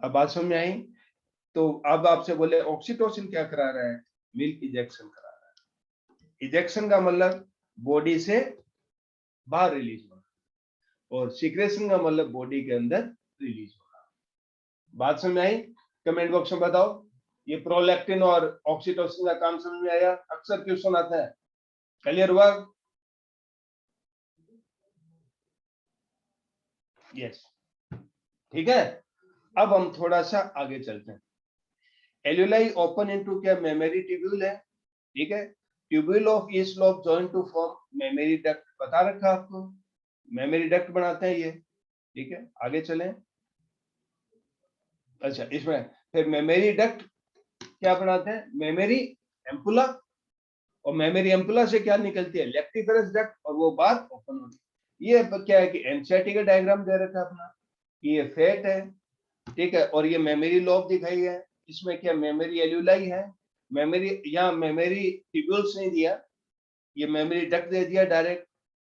अब बात समझ में आई। तो अब आपसे बोले ऑक्सीटोसिन क्या करा रहा है, मिल्क इजेक्शन करा रहा है। इजेक्शन का मतलब बॉडी से बाहर रिलीज होना, और सिक्रेशन का मतलब बॉडी के अंदर रिलीज होना। बात समझ में आई, कमेंट बॉक्स में बताओ। ये प्रोलैक्टिन और ऑक्सीटोसिन का काम समझ में आया, अक्सर क्वेश्चन आता है, क्लियर हुआ। यस, ठीक है। अब हम थोड़ा सा आगे चलते हैं। एल्यूलाई ओपन इनटू क्या, मेमोरी ट्यूब्यूल है। ठीक है, tubule of each lobe join to form mammary duct, बता रखा आपको, मेमोरी डक्ट बनाते हैं ये। ठीक है, आगे चलें। अच्छा, इसमें फिर मेमोरी डक्ट क्या बनाते हैं, मेमोरी एम्पुला, और मेमोरी एम्पुला से क्या निकलती है, लेक्टिफेरस डक्ट, और वो बार ओपन होती है। ये क्या है कि एनसीईआरटी का डायग्राम दे रखा है अपना, ये फेट है। ठीक है, और ये मेमोरी लोब दिखाई है, इसमें क्या मेमोरी एल्यूलाई है, मेमोरी, यहाँ मेमोरी ट्यूब्यूल्स नहीं दिया, ये मेमोरी डक्ट दे दिया डायरेक्ट।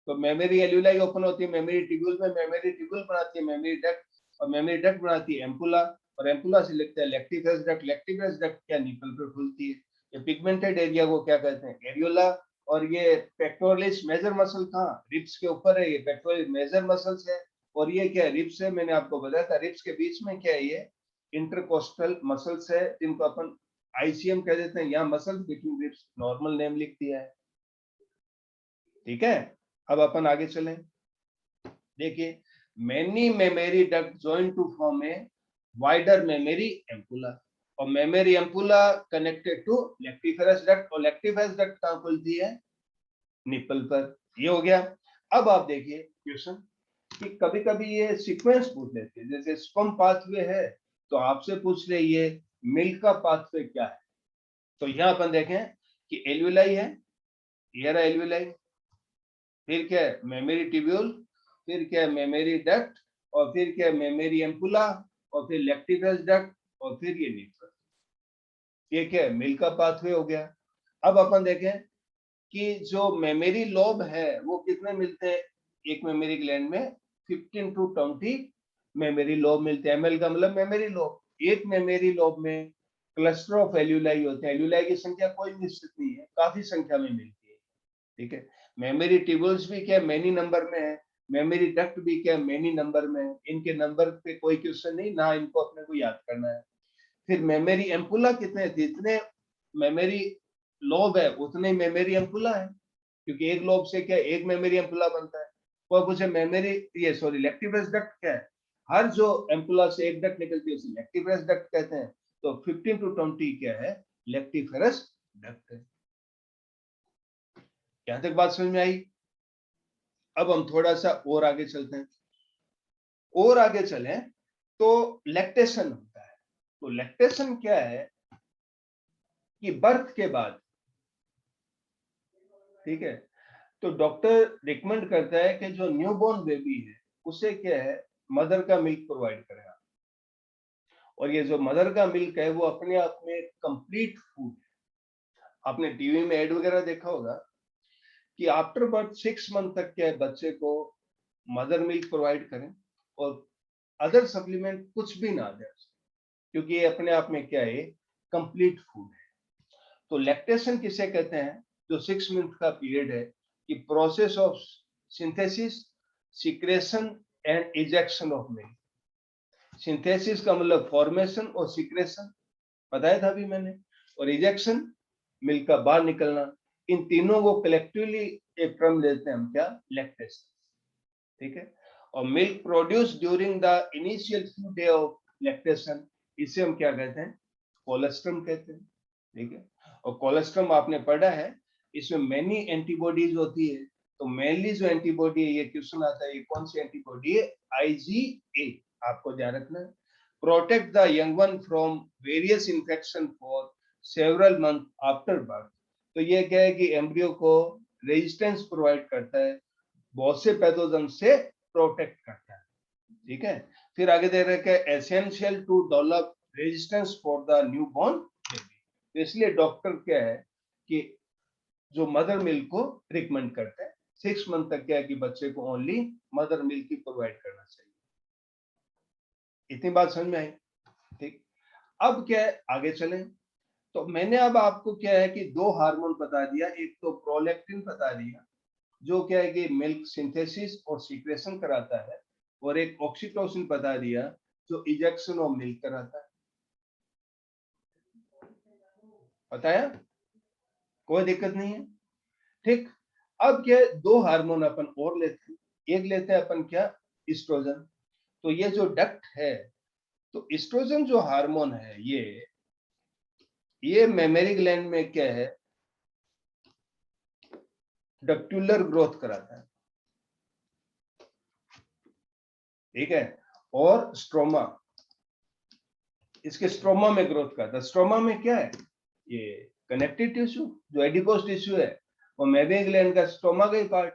तो मेमोरी एल्यूलाई ओपन होती है मेमोरी ट्यूब्यूल में, मेमोरी ट्यूब्यूल बनाती है मेमोरी डक्ट, और मेमोरी डक्ट बनाती है एम्पुला, और एम्पुला से लिखते हैं लेक्टिफेरस डक्ट। लेक्टिफेरस डक्ट क्या निपल पर खुलती है। ये पिगमेंटेड एरिया को क्या कहते हैं, एरियोला। और ये पेक्टोरलिस मेजर मसल कहाँ, रिब्स के ऊपर है, ये पेक्टोरलिस मेजर मसल्स है। और ये क्या रिब्स है, मैंने आपको बताया था, रिब्स के बीच में क्या है, ये इंटरकोस्टल मसल्स है, जिनको अपन आईसीएम कह देते हैं। यहाँ muscles between ribs normal name लिख दिया है। ठीक है, अब अपन आगे चलें। देखिए, many mammary duct join to form a wider mammary ampulla, और mammary ampulla connected to lactiferous duct, और लेक्टिफेरस डक्ट कहाँ खुलती है, निपल पर। ये हो गया। अब आप देखिए क्वेश्चन कि कभी कभी ये सीक्वेंस पूछ लेते हैं, जैसे स्पर्म पाथवे है तो आपसे पूछ रही है मिल्क का पाथवे क्या है। तो यहां अपन देखें कि एल्यूलाई है, ये रहा एल्यूलाई, फिर क्या है मेमोरी ट्यूब्यूल, फिर क्या है मेमोरी डक्ट, और फिर क्या है मेमोरी एम्पुला, और फिर लैक्टिफेरस डक्ट, और फिर ये नेफ्रॉन। ये क्या है मिल्क का पाथवे हो गया। अब अपन देखें कि जो मेमोरी लोब है वो कितने मिलते हैं एक मेमोरी ग्लैंड में, 15 to 20 मेमोरी लोब मिलते हैं। एमएल का मतलब मेमोरी लोब। एक मेमोरी लोब में क्लस्टर ऑफ एल्यूलाई होते हैं। एल्यूलाई की संख्या कोई निश्चित नहीं है, काफी संख्या में मिलती है। ठीक है, मेमोरी ट्यूब्यूल्स भी क्या मेनी नंबर में है, मेमोरी डक्ट भी क्या मेनी नंबर में है। इनके नंबर पे कोई क्वेश्चन नहीं, ना इनको अपने को याद करना है। फिर मेमोरी एम्पुला कितने थे, इतने मेमोरी लोब है उतने ही मेमोरी एम्पुला है, क्योंकि एक लोब से क्या एक मेमोरी एम्पुला बनता है। वो पूछे मेमोरी ये सॉरी लैक्टिफेरस डक्ट क्या है, हर जो एम्पुला से एक डक्ट निकलती है उसे लैक्टिफेरस डक्ट कहते हैं। तो 15 to 20 क्या है लैक्टिफेरस डक्ट है। यहां तक बात समझ में आई। अब हम थोड़ा सा और आगे चलते हैं, और आगे चलें तो लैक्टेशन होता है। तो लैक्टेशन क्या है कि बर्थ के बाद, ठीक है, तो डॉक्टर रिकमेंड करता है कि जो न्यूबॉर्न बेबी है उसे क्या है मदर का मिल्क प्रोवाइड करें। और ये जो मदर का मिल्क है वो अपने आप में कंप्लीट फूड है। आपने टीवी में एड वगैरह देखा होगा कि आफ्टर बर्थ 6 मंथ तक क्या है बच्चे को मदर मिल्क प्रोवाइड करें और अदर सप्लीमेंट कुछ भी ना दें, क्योंकि ये अपने आप में क्या है कंप्लीट फूड है। तो लैक्टेशन किसे कहते हैं, जो 6 मंथ का पीरियड है कि process of synthesis, secretion and ejection of milk. Synthesis का मतलब फॉर्मेशन और सिक्रेशन बताया था अभी मैंने, और इजेक्शन मिल्क का बाहर निकलना। इन तीनों को कलेक्टिवली एक टर्म लेते हैं हम क्या लैक्टेशन। ठीक है, और milk produce during the initial few day of lactation, इसे हम क्या कहते हैं कोलेस्ट्रम कहते हैं। ठीक है, और कोलेस्ट्रम आपने पढ़ा है, इसमें मेनी एंटीबॉडीज होती है। तो मेनली जो एंटीबॉडी है, ये क्वेश्चन आता है, ये कौन सी एंटीबॉडी है, आईजीए, आपको ध्यान रखना है। Protect the young one from various infection for several month after birth. तो ये क्या है कि एम्ब्रियो को रेजिस्टेंस प्रोवाइड करता है, बहुत से पैथोजन से प्रोटेक्ट करता है। ठीक है, फिर आगे दे रखे essential to develop resistance for the newborn baby. तो इसलिए डॉक्टर क्या है कि जो मदर मिल्क को रिकमेंड करते हैं 6 मंथ तक क्या है कि बच्चे को ओनली मदर मिल्क ही प्रोवाइड करना चाहिए। इतनी बात समझ में आई। ठीक, अब क्या है आगे चलें। तो मैंने अब आपको क्या है कि दो हार्मोन बता दिया, एक तो प्रोलैक्टिन बता दिया जो क्या है कि मिल्क सिंथेसिस और सीक्रेशन कराता है, और एक ऑक्सीटोसिन बता दिया जो इजेक्शन ऑफ मिल्क कराता है। बताया, कोई दिक्कत नहीं है। ठीक, अब क्या है दो हार्मोन अपन और लेते हैं। एक लेते हैं अपन क्या एस्ट्रोजन। तो ये जो डक्ट है, तो एस्ट्रोजन जो हार्मोन है ये मेमोरी ग्लैंड में क्या है डक्टुलर ग्रोथ कराता है। ठीक है, और स्ट्रोमा, इसके स्ट्रोमा में ग्रोथ करता है। स्ट्रोमा में क्या है, ये कनेक्टिव टिश्यू, जो एडिपोस टिश्यू है वो मेमोरी ग्लैंड का स्ट्रोमा का ही पार्ट।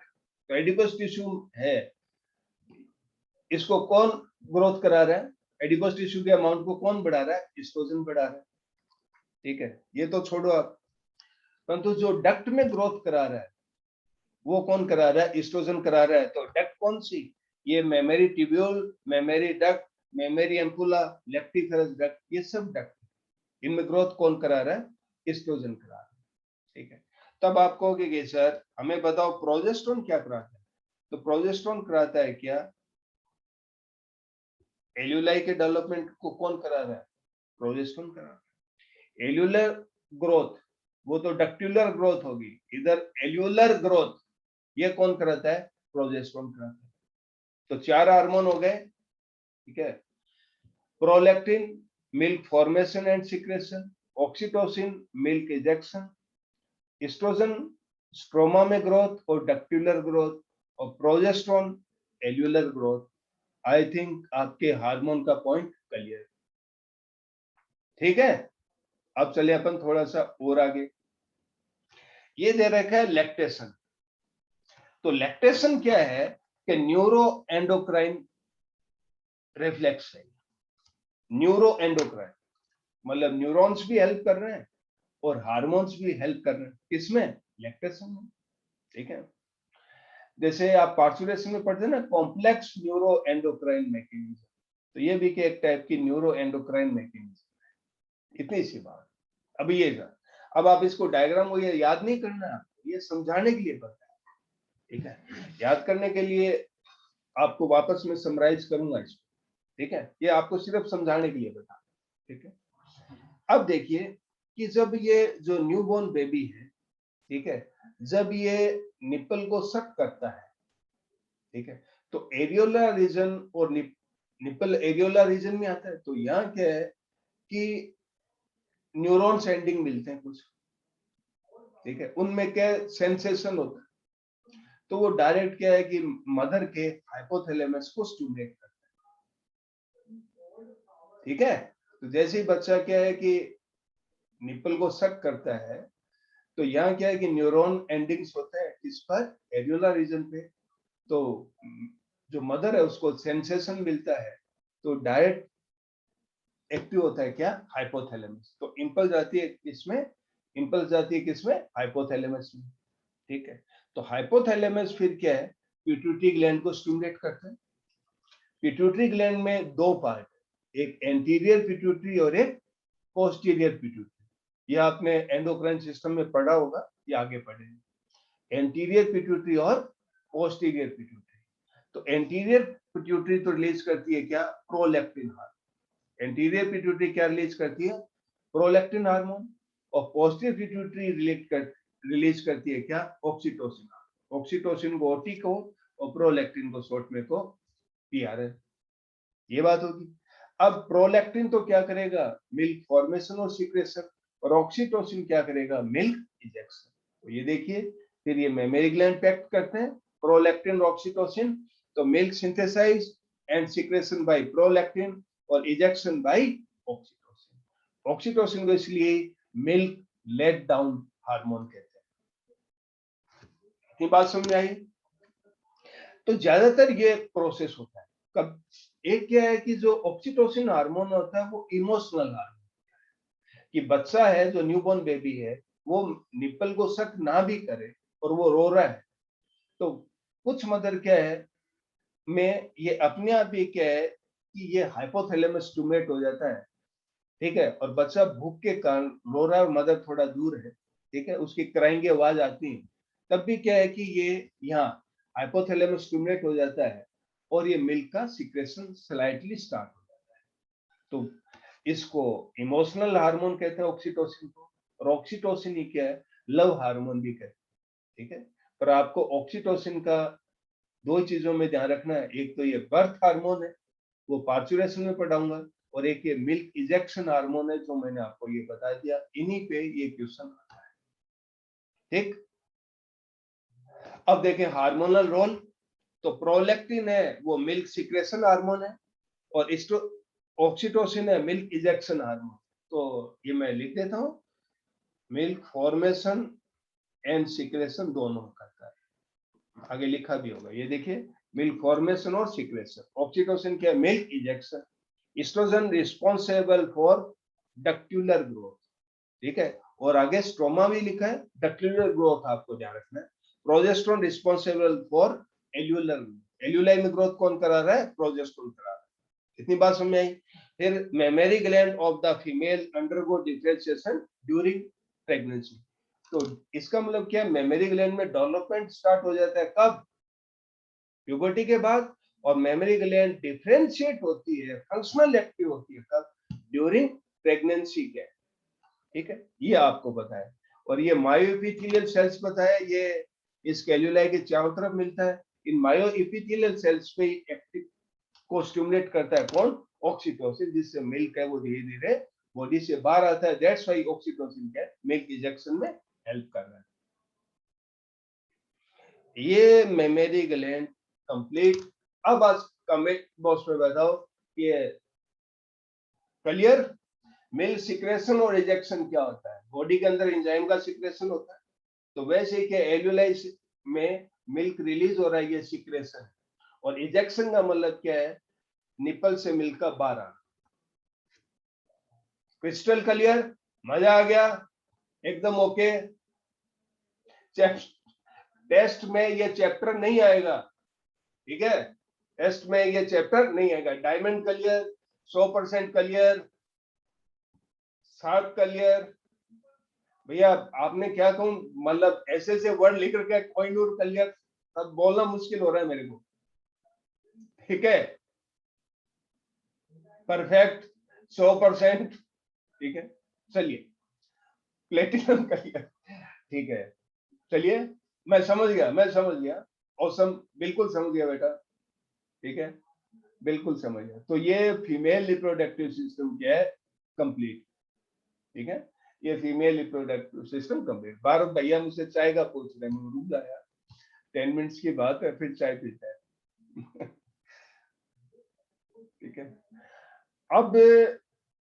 तो एडिपोस टिश्यू है, इसको कौन ग्रोथ करा रहा है, एडिपोस टिश्यू के अमाउंट को कौन बढ़ा रहा है, एस्ट्रोजन बढ़ा रहा है। ठीक है, ये तो छोड़ो आप, परंतु जो डक्ट में ग्रोथ करा रहा है वो कौन करा रहा है, एस्ट्रोजन करा रहा है। तो डक्ट कौन सी, ये memory tubule, memory duct, mammary ampulla, lactiferous duct, ये सब डक्ट, इनमें ग्रोथ कौन करा रहा है, एस्ट्रोजन करा रहा है। ठीक है, तब आप कहोगे कि सर हमें बताओ प्रोजेस्टेरोन क्या कराता है। तो प्रोजेस्टेरोन कराता है क्या, एल्यूलाई के डेवलपमेंट को कौन करा रहा है, प्रोजेस्टेरोन करा रहा है। एल्यूलर ग्रोथ वो तो डक्टुलर ग्रोथ होगी, इधर एल्यूलर ग्रोथ ये कौन कराता है, प्रोजेस्टेरोन कराता है। तो 4 हार्मोन हो गए। ठीक है, prolactin milk formation and secretion, oxytocin milk ejection, estrogen stroma में ग्रोथ और डक्टुलर ग्रोथ, और progesterone alveolar growth. I think आपके हार्मोन का पॉइंट क्लियर। ठीक है, अब चलिए अपन थोड़ा सा और आगे। ये दे रखा है लैक्टेशन। तो लैक्टेशन क्या है कि न्यूरो एंडोक्राइन रिफ्लेक्स है। न्यूरो एंडोक्राइन मतलब न्यूरॉन्स भी हेल्प कर रहे हैं और हार्मोन्स भी हेल्प कर रहे हैं, किसमें? लैक्टेशन में। ठीक है, जैसे आप पार्चुरेशन में पढ़ते हैं ना, कॉम्प्लेक्स न्यूरो एंडोक्राइन मैकेनिज्म, तो ये भी एक टाइप की न्यूरो एंडोक्राइन मैकेनिज्म है। इतनी सी बात। अभी ये था, अब आप इसको डायग्राम को ये याद नहीं करना है, ये समझाने के लिए पता है। ठीक है, याद करने के लिए आपको वापस में समराइज करूंगा इसको। ठीक है, ये आपको सिर्फ समझाने के लिए बता। ठीक है, अब देखिए कि जब ये जो न्यूबॉर्न बेबी है, ठीक है, जब ये निप्पल को सक करता है, ठीक है, तो एरियोला रीजन और निप्पल एरियोला रीजन में आता है, तो यहाँ क्या है कि न्यूरॉन्स एंडिंग मिलते हैं कुछ। ठीक है, उनमें क्या सेंसेशन होता है, तो वो डायरेक्ट क्या है कि मदर के हाइपोथैलेमस को स्टिमुलेट करता है। ठीक है, तो जैसे ही बच्चा क्या है कि निप्पल को सक करता है, तो यहाँ क्या है कि न्यूरॉन एंडिंग्स होते हैं किस पर? एरियोला रीजन पे। तो जो मदर है उसको सेंसेशन मिलता है, तो डायरेक्ट एक्टिव होता है क्या? हाइपोथैलेमस। तो इंपल्स जाती है किसमें? इंपल्स जाती है किसमें? हाइपोथैलेमस में। ठीक है, तो हाइपोथैलेमस फिर क्या है? पिट्यूटरी ग्लैंड को स्टिमुलेट करता है। पिट्यूटरी ग्लैंड में दो पार्ट, एक एंटीरियर पिट्यूटरी और एक पोस्टीरियर पिट्यूटरी। ये आपने एंडोक्राइन सिस्टम में पढ़ा होगा, ये आगे पढ़ेंगे। एंटीरियर पिट्यूटरी और पोस्टीरियर पिट्यूटरी। तो एंटीरियर पिट्यूटरी तो रिलीज करती है क्या? Prolactin hormone. एंटीरियर पिट्यूटरी क्या रिलीज करती है? Prolactin hormone. और पोस्टीरियर पिट्यूटरी रिलीज करती है क्या? ऑक्सीटोसिन। ऑक्सीटोसिन को ओटी को और प्रोलैक्टिन को शॉर्ट में को पीआरएल। ये बात होगी। अब प्रोलैक्टिन तो क्या करेगा? मिल्क फॉर्मेशन और सीक्रेशन, और ऑक्सीटोसिन क्या करेगा? Milk ejection. तो ये देखिए, फिर ये मेमोरी ग्लैंड पैक्ट करते हैं प्रोलैक्टिन और ऑक्सीटोसिन, तो milk synthesize and secretion by prolactin और इजेक्शन बाय ऑक्सीटोसिन। ऑक्सीटोसिन को इसलिए मिल्क लेट डाउन हार्मोन कहते हैं। इतनी बात समझ आई? तो ज्यादातर ये प्रोसेस होता है कब? एक क्या है कि जो ऑक्सीटोसिन हार्मोन होता है वो इमोशनल हार्मोन, कि बच्चा है जो न्यूबॉर्न बेबी है, वो निप्पल को सक ना भी करे और वो रो रहा है, तो कुछ मदर क्या है में ये अपने आप ही क्या है कि ये हाइपोथैलेमस स्टिमुलेट हो जाता है। ठीक है, और बच्चा भूख के कारण रो रहा है और मदर थोड़ा दूर है, ठीक है, उसकी क्राइंग की आवाज आती है, तब भी क्या है कि ये यहाँ हाइपोथैलेमस स्टिमुलेट हो जाता है और ये मिल्क का सीक्रेशन स्लाइटली स्टार्ट हो जाता है। तो इसको इमोशनल हार्मोन कहते हैं ऑक्सीटोसिन को, और ऑक्सीटोसिन ही क्या है? लव हार्मोन भी कहते हैं। ठीक है, पर आपको ऑक्सीटोसिन का दो चीजों में ध्यान रखना है, एक तो ये बर्थ हार्मोन है, वो पार्चुरेशन में पढ़ाऊंगा, और एक ये मिल्क इजेक्शन हार्मोन है जो मैंने आपको ये बता दिया। इन्हीं पे ये क्वेश्चन आता है। ठीक, अब देखें हार्मोनल रोल, तो प्रोलैक्टिन है वो मिल्क सिक्रेशन हार्मोन है, और ऑक्सीटोसिन है मिल्क इजेक्शन हार्मोन। तो ये मैं लिख देता हूं, मिल्क फॉर्मेशन एंड सिक्रेशन दोनों करता है, आगे लिखा भी होगा, ये देखिए, मिल्क फॉर्मेशन और सिक्रेशन। ऑक्सीटोसिन क्या है? Milk ejection. Oestrogen responsible for ductular growth. ठीक है, और आगे स्ट्रोमा भी लिखा है, डक्टुलर ग्रोथ आपको ध्यान रखना है। Progesterone responsible for एल्यूलर growth. एल्यूलाई में ग्रोथ कौन करा रहा है? प्रोजेस्टेरोन करा रहा है। इतनी बात समझ में आई? फिर memory gland of the female undergo differentiation during pregnancy. तो इसका मतलब क्या? मेमोरी ग्लैंड में डेवलपमेंट स्टार्ट हो जाता है कब? प्यूबर्टी के बाद। और मेमोरी ग्लैंड डिफरेंशिएट होती है, फंक्शनल एक्टिव होती है कब? ड्यूरिंग प्रेगनेंसी के। ठीक है, ये आपको बताया। और ये मायोइपिथेलियल सेल्स बताया, ये इस कैल्युलाई के चारों तरफ मिलता है। इन मायोइपिथेलियल सेल्स पे एक्टिव को स्टिमुलेट करता है कौन? ऑक्सीटोसिन, जिससे मिल्क है वो धीरे धीरे बॉडी से बाहर आता है। दैट्स व्हाई ऑक्सीटोसिन क्या मिल्क इंजेक्शन में हेल्प कर रहा है। ये मेमोरी ग्लैंड कंप्लीट। अब आज कमेंट बॉक्स में बताओ, ये क्लियर? मिल्क सिक्रेशन और इजेक्शन क्या होता है? बॉडी के अंदर एंजाइम का सिक्रेशन होता है, तो वैसे ही क्या एल्यूलाई में मिल्क रिलीज हो रहा है, ये सिक्रेशन। और इजेक्शन का मतलब क्या है, निपल से मिल्क का बाहर आना। क्रिस्टल क्लियर, मजा आ गया, एकदम ओके। टेस्ट में ये चैप्टर नहीं आएगा, ठीक है, टेस्ट में ये चैप्टर नहीं आएगा। Diamond clear, 100% clear, sharp clear. भैया आपने क्या कहूं, मतलब ऐसे ऐसे वर्ड लिख रखे कोहिनूर क्लियर, तब बोलना मुश्किल हो रहा है मेरे को, ठीक है। परफेक्ट, 100%, ठीक है। चलिए, प्लेटिनम क्लियर, ठीक है। चलिए, मैं समझ गया, मैं समझ गया। औसम, बिल्कुल समझ गया बेटा, ठीक है, बिल्कुल समझ गया। तो ये फीमेल रिप्रोडक्टिव सिस्टम क्या है, कंप्लीट, ठीक है। ये female reproductive system complete. Bharat भैया मुझसे चाय का पूछ रहे हैं, रुक जाया, 10 मिनट्स की बात है, फिर चाय पीता है। ठीक है। अब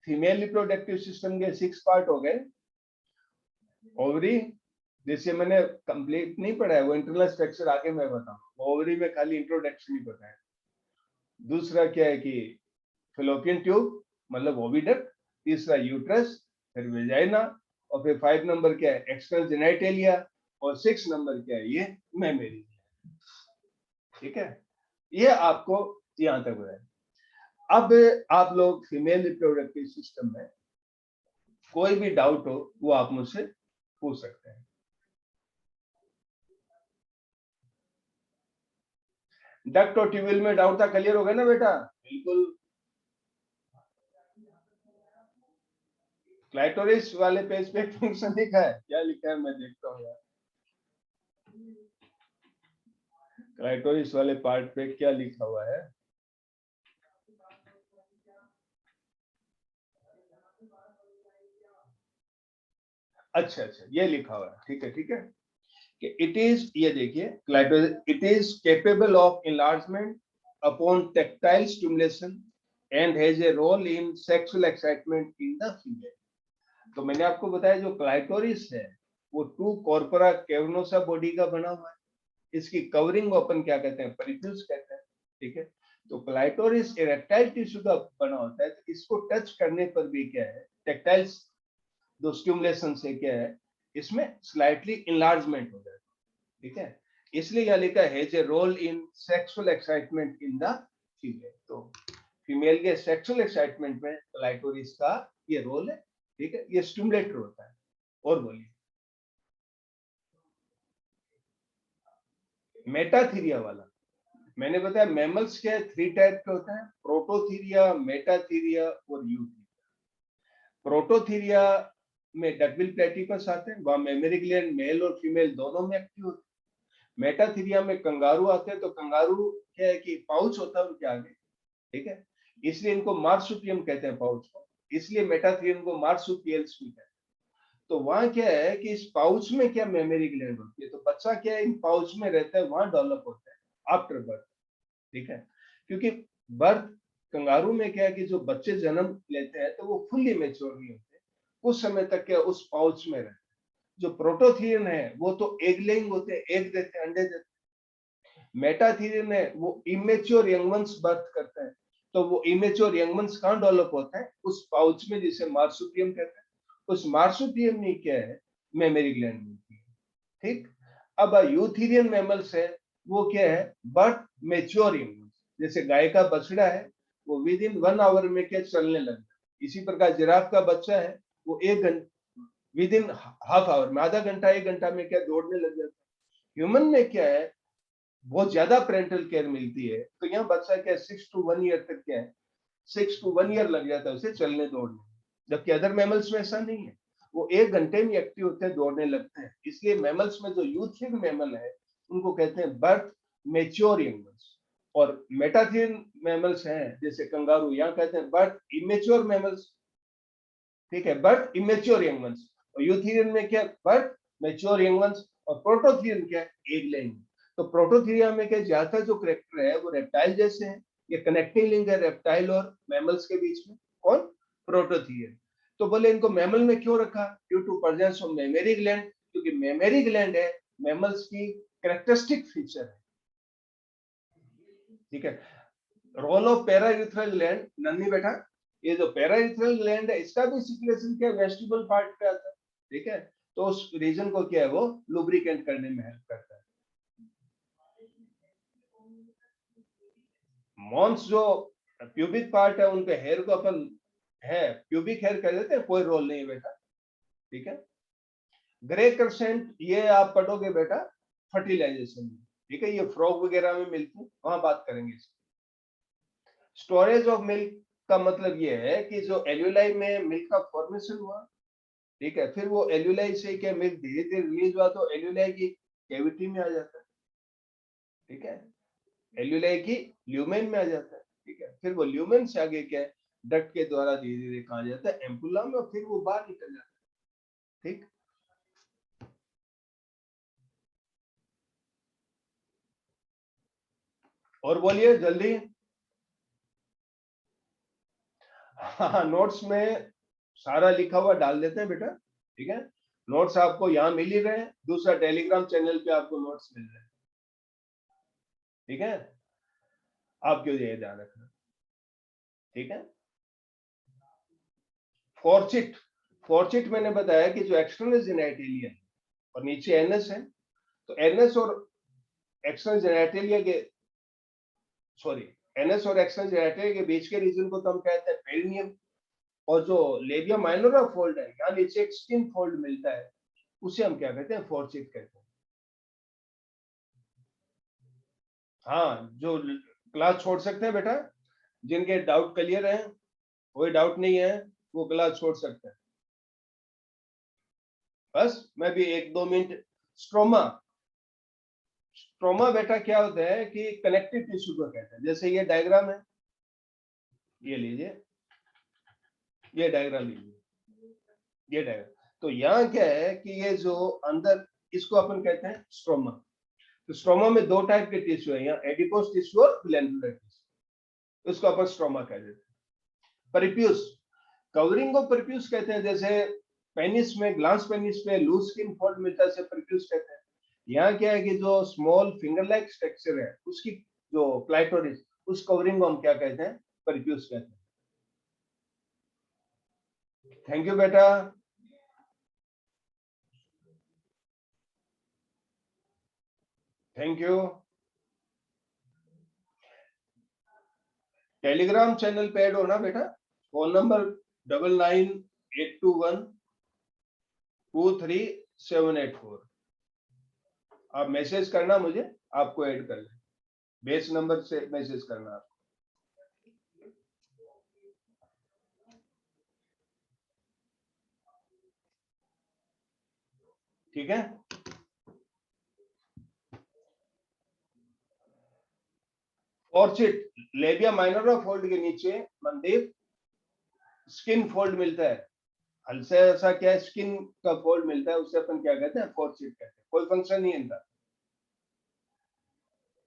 फीमेल रिप्रोडक्टिव सिस्टम के 6 पार्ट हो गए। ओवरी, जैसे मैंने कंप्लीट नहीं पढ़ा है, वो इंटरनल स्ट्रक्चर आगे मैं बताऊं, ओवरी में खाली इंट्रोडक्शन ही पता है। दूसरा क्या है कि फेलोपियन ट्यूब मतलब ओविडक्ट, तीसरा यूट्रस, फिर वेजाइना, और फिर 5 नंबर क्या है, एक्सटर्नल जेनिटलिया, और 6 नंबर क्या है, ये मेमोरी, ठीक है। ये आपको यहां तक बताया। अब आप लोग फीमेल रिप्रोडक्टिव सिस्टम में कोई भी डाउट हो वो आप मुझसे पूछ सकते हैं। डक्ट और ट्यूबुल में डाउट था, क्लियर हो गया ना बेटा, बिल्कुल। क्लाइटोरिस वाले पेज पे फंक्शन लिखा है, क्या लिखा है मैं देखता हूँ यार। क्लाइटोरिस वाले पार्ट पे क्या लिखा हुआ है, अच्छा अच्छा, ये लिखा हुआ है, ठीक है, ठीक है। कि इट इज, ये देखिए, clitoris it is capable of enlargement upon tactile stimulation and has a role in sexual excitement in the female। तो मैंने आपको बताया जो क्लाइटोरिस है वो 2 कॉर्पोरा कैवर्नोसा बॉडी का बना हुआ है। इसकी कवरिंग को अपन क्या कहते हैं, परिफ्यूज कहते हैं, ठीक है। तो क्लाइटोरिस इरेक्टाइल टिश्यू का बना होता है, तो इसको टच करने पर भी क्या है, टेक्टाइल जो स्टिमुलेशन से क्या है, इसमें स्लाइटली इनलार्जमेंट हो जाता है, ठीक है। इसलिए यह लिखा है a role in sexual excitement in the female. तो फीमेल के सेक्सुअल एक्साइटमेंट में क्लाइटोरिस का ये रोल है, ठीक है, ये स्टिमुलेटर होता है। और बोलिए, मेटाथीरिया वाला मैंने बताया, मैमल्स के 3 टाइप के होते हैं, प्रोटोथीरिया, मेटाथीरिया और यूथीरिया। प्रोटोथीरिया में डकबिल प्लेटिपस आते हैं, वहां मेमोरी ग्लैंड मेल और फीमेल दोनों में एक्टिव होते हैं। मेटाथीरिया में कंगारू आते हैं, तो कंगारू क्या है कि पाउच होता है उनके आगे, ठीक है, इसलिए इनको मार्सुपियम कहते हैं पाउच को, इसलिए मेटाथीरियम को मार्सुपियल्स भी कहते हैं। तो वहां क्या है कि इस पाउच में क्या मेमोरी ग्लैंड होती है, तो बच्चा क्या है इन पाउच में रहता है, वहां डेवलप होता है आफ्टर बर्थ, ठीक है। क्योंकि बर्थ, कंगारू में क्या है कि जो बच्चे जन्म लेते हैं तो वो फुल्ली मेच्योर नहीं होते, कुछ समय तक क्या उस पाउच में रहते हैं। जो प्रोटोथीरियन है वो तो एग लेइंग होते हैं, एग देते हैं, अंडे देते हैं। मेटाथीरियन है वो इमेच्योर यंग वंस बर्थ करते हैं, तो वो इमेच्योर यंग वंस कहां डेवलप होता है, उस पाउच में, जिसे मार्सुपियम कहते हैं। उस मार्सुपियम में क्या है, मेमोरी ग्लैंड मिलती है, ठीक। अब यूथीरियन मैमल्स है, वो क्या है, बर्थ मेच्योर यंग, जैसे गाय का बछड़ा है वो विद इन 1 आवर में क्या चलने लगता है, इसी प्रकार जिराफ का बच्चा है वो 1 घंटे विद इन हाफ आवर में, आधा घंटा 1 घंटा में क्या दौड़ने लग जाता है। ह्यूमन में क्या है, बहुत ज्यादा पेरेंटल केयर मिलती है, तो यहाँ बच्चा क्या 6 to 1 ईयर तक क्या है, 6 to 1 ईयर लग जाता है उसे चलने दौड़ने, जबकि अदर मैमल्स में ऐसा नहीं है, वो 1 घंटे में एक्टिव होते हैं, दौड़ने लगते हैं। इसलिए मैमल्स में जो यूथियन मैमल है उनको कहते हैं बर्थ मेच्योर यंगल्स, और मेटाथियन मैमल्स हैं जैसे कंगारू, यहाँ कहते हैं बर्थ इमेच्योर मैमल्स, ठीक है, बर्थ इमेच्योर यंगल्स। और यूथीरियन में क्या, बर्थ मेच्योर यंगल्स, और प्रोटोथीरियन क्या, एग लेइंग। तो प्रोटोथीरिया में क्या ज्यादा जो करेक्टर है वो रेप्टाइल जैसे हैं, ये कनेक्टिंग लिंक है रेप्टाइल और मैमल्स के बीच में, कौन, प्रोटोथीरियन। तो बोले इनको मैमल में क्यों रखा, due to presence of mammary gland, क्योंकि मेमोरी ग्लैंड है मैमल्स की कैरेक्टरिस्टिक फीचर है, ठीक है। रोल ऑफ पैरायूरेथ्रल ग्लैंड, नन्ही बेटा, ये जो पैरायूरेथ्रल ग्लैंड है इसका भी सिक्रेशन क्या वेस्टिबुलर पार्ट पे आता है, ठीक है। तो उस रीजन को क्या है वो लुब्रिकेट करने में हेल्प करता है। मॉन्स जो प्यूबिक पार्ट है उनके हेयर को अपन है प्यूबिक हेयर कह देते हैं, कोई रोल नहीं है बेटा, ठीक है। ग्रे क्रेसेंट ये आप पढ़ोगे बेटा फर्टिलाइजेशन में, ठीक है, ये फ्रॉग वगैरह में मिलती है, वहां बात करेंगे इसकी। स्टोरेज ऑफ मिल्क का मतलब ये है कि जो एल्यूलाई में मिल्क का फॉर्मेशन हुआ, ठीक है, फिर वो एल्यूलाई से क्या मिल्क धीरे धीरे रिलीज हुआ तो एल्यूलाई की कैविटी में आ जाता है, ठीक है, एल्यूलाई की ल्यूमेन में आ जाता है, ठीक है, फिर वो ल्यूमेन से आगे क्या है डक्ट के द्वारा धीरे धीरे कहा जाता है एम्पुला में, और फिर वो बाहर निकल जाता है, ठीक। और बोलिए जल्दी। हाँ, नोट्स में सारा लिखा हुआ डाल देते हैं बेटा, ठीक है। नोट्स आपको यहाँ मिल ही रहे हैं, दूसरा टेलीग्राम चैनल पे आपको नोट्स मिल रहे हैं, ठीक है। आप क्यों ये ध्यान रखना, ठीक है। फॉर्चिट, फॉर्चिट मैंने बताया कि जो एक्सटर्नल जेनेटिलिया है और नीचे एनएस है, तो एनएस और एक्सटर्नल जेनेटिलिया के सॉरी एनएस और एक्सटर्नल जेनेटिलिया के बीच के रीजन को तो हम कहते हैं पेरिनियम, और जो लेबिया माइनोरा फोल्ड है यहाँ नीचे एक स्किन फोल्ड मिलता है, उसे हम क्या कहते हैं फॉर्चिट कहते हैं। हाँ, जो क्लास छोड़ सकते हैं बेटा, जिनके डाउट क्लियर है, कोई डाउट नहीं है वो क्लास छोड़ सकते हैं। बस मैं भी 1-2 मिनट। स्ट्रोमा, स्ट्रोमा बेटा क्या होता है कि कनेक्टिव टिश्यू को कहते हैं, जैसे ये डायग्राम है, ये लीजिए, ये डायग्राम लीजिए, ये डायग्राम, तो यहाँ क्या है कि ये जो अंदर इसको अपन कहते हैं स्ट्रोमा। तो स्ट्रोमा में 2 टाइप के टिश्यू है, यहाँ एडिपोस टिश्यू और ग्लैंडुलर टिश्यू, इसको अपन स्ट्रोमा कह देते हैं। परिप्यूस, कवरिंग को परिप्यूस कहते हैं, जैसे पेनिस में ग्लांस पेनिस पे लूज स्किन फोल्ड मिलता है, परिप्यूस कहते हैं। यहाँ क्या है कि जो स्मॉल फिंगर लाइक स्ट्रक्चर है उसकी जो क्लाइटोरिस, उस कवरिंग को हम क्या कहते हैं परिप्यूस कहते हैं। थैंक यू बेटा। Thank you. टेलीग्राम चैनल पे ऐड हो ना बेटा, फोन नंबर 9982123784, आप मैसेज करना मुझे, आपको ऐड कर ले, बेस नंबर से मैसेज करना आप, ठीक है। ऑर्चिड, लेबिया माइनोरा फोल्ड के नीचे मनदीप स्किन फोल्ड मिलता है, हल्से ऐसा क्या है स्किन का फोल्ड मिलता है, उससे अपन क्या कहते हैं फॉर्चिड कहते हैं, कोई फंक्शन नहीं है इनका।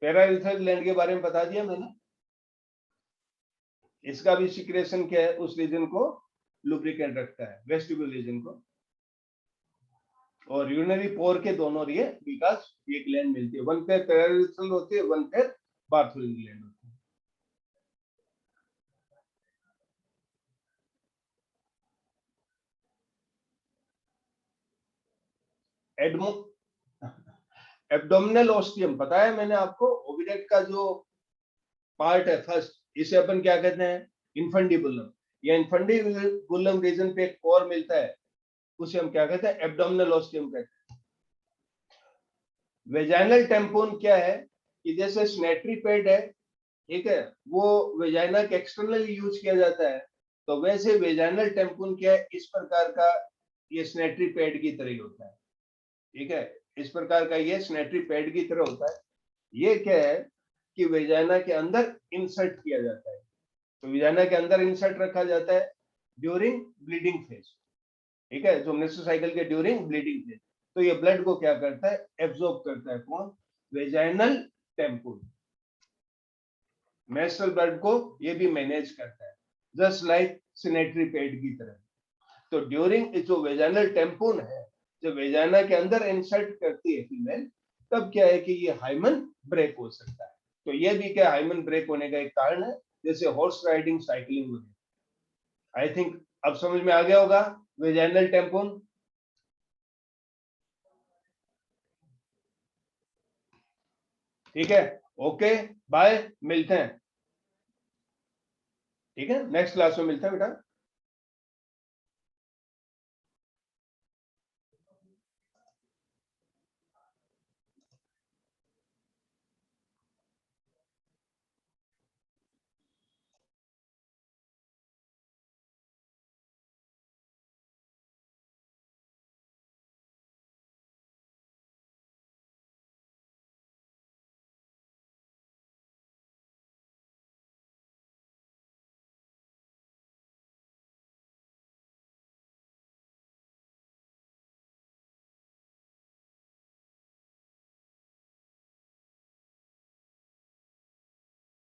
पैरायूरेथ्रल ग्लैंड के बारे में बता दिया मैंने, इसका भी सिक्रेशन क्या है उस रीजन को लुब्रिकेंट रखता है, वेस्टिबुलर रीजन को, और यूरिनरी पोर के दोनों लिए विकास ये ग्लैंड मिलती है, वन पेयर पैरायूरेथ्रल होती है, वन पेयर बार्थोलिन ग्लैंड होती है। एडमो एब्डोमिनल ऑस्टियम पता है मैंने आपको, ओविडेट का जो पार्ट है फर्स्ट, इसे अपन क्या कहते हैं इन्फंडिबुलम, या इन्फंडिबुलम रीजन पे एक कोर मिलता है, उसे हम क्या कहते हैं एब्डोमिनल ऑस्टियम कहते हैं। वेजाइनल टेम्पोन क्या है कि जैसे स्नेटरी पैड है, ठीक है, वो वेजाइना के एक्सटर्नली यूज किया जाता है, तो वैसे वेजाइनल टेम्पोन क्या है इस प्रकार का, ये स्नेटरी पैड की तरह ही होता है, ठीक है, इस प्रकार का ये स्नेटरी पैड की तरह होता है। ये क्या है कि वेजाइना के अंदर इंसर्ट किया जाता है, तो वेजाइना के अंदर इंसर्ट रखा जाता है ड्यूरिंग ब्लीडिंग फेज, ठीक है, जो मेंस्ट्रुअल साइकिल के ड्यूरिंग ब्लीडिंग फेज, तो ये ब्लड को क्या करता है एब्जॉर्ब करता है, कौन वेजाइनल टेम्पोन, मेंस्ट्रुअल ब्लड को ये भी मैनेज करता है जस्ट लाइक सैनिटरी पैड की तरह। तो ड्यूरिंग जो वेजाइनल टेम्पोन है, जो वेजाइना के अंदर इंसर्ट करती है फीमेल, तब क्या है कि ये हाइमन ब्रेक हो सकता है। तो ये भी क्या हाइमन ब्रेक होने का एक कारण है, जैसे हॉर्स राइडिंग, साइकिलिंग में। आई थिंक अब समझ में आ गया होगा वेजाइनल टैम्पून। ठीक है, ओके, बाय, मिलते हैं। ठीक है, नेक्स्ट क्लास में मिलते हैं बेटा।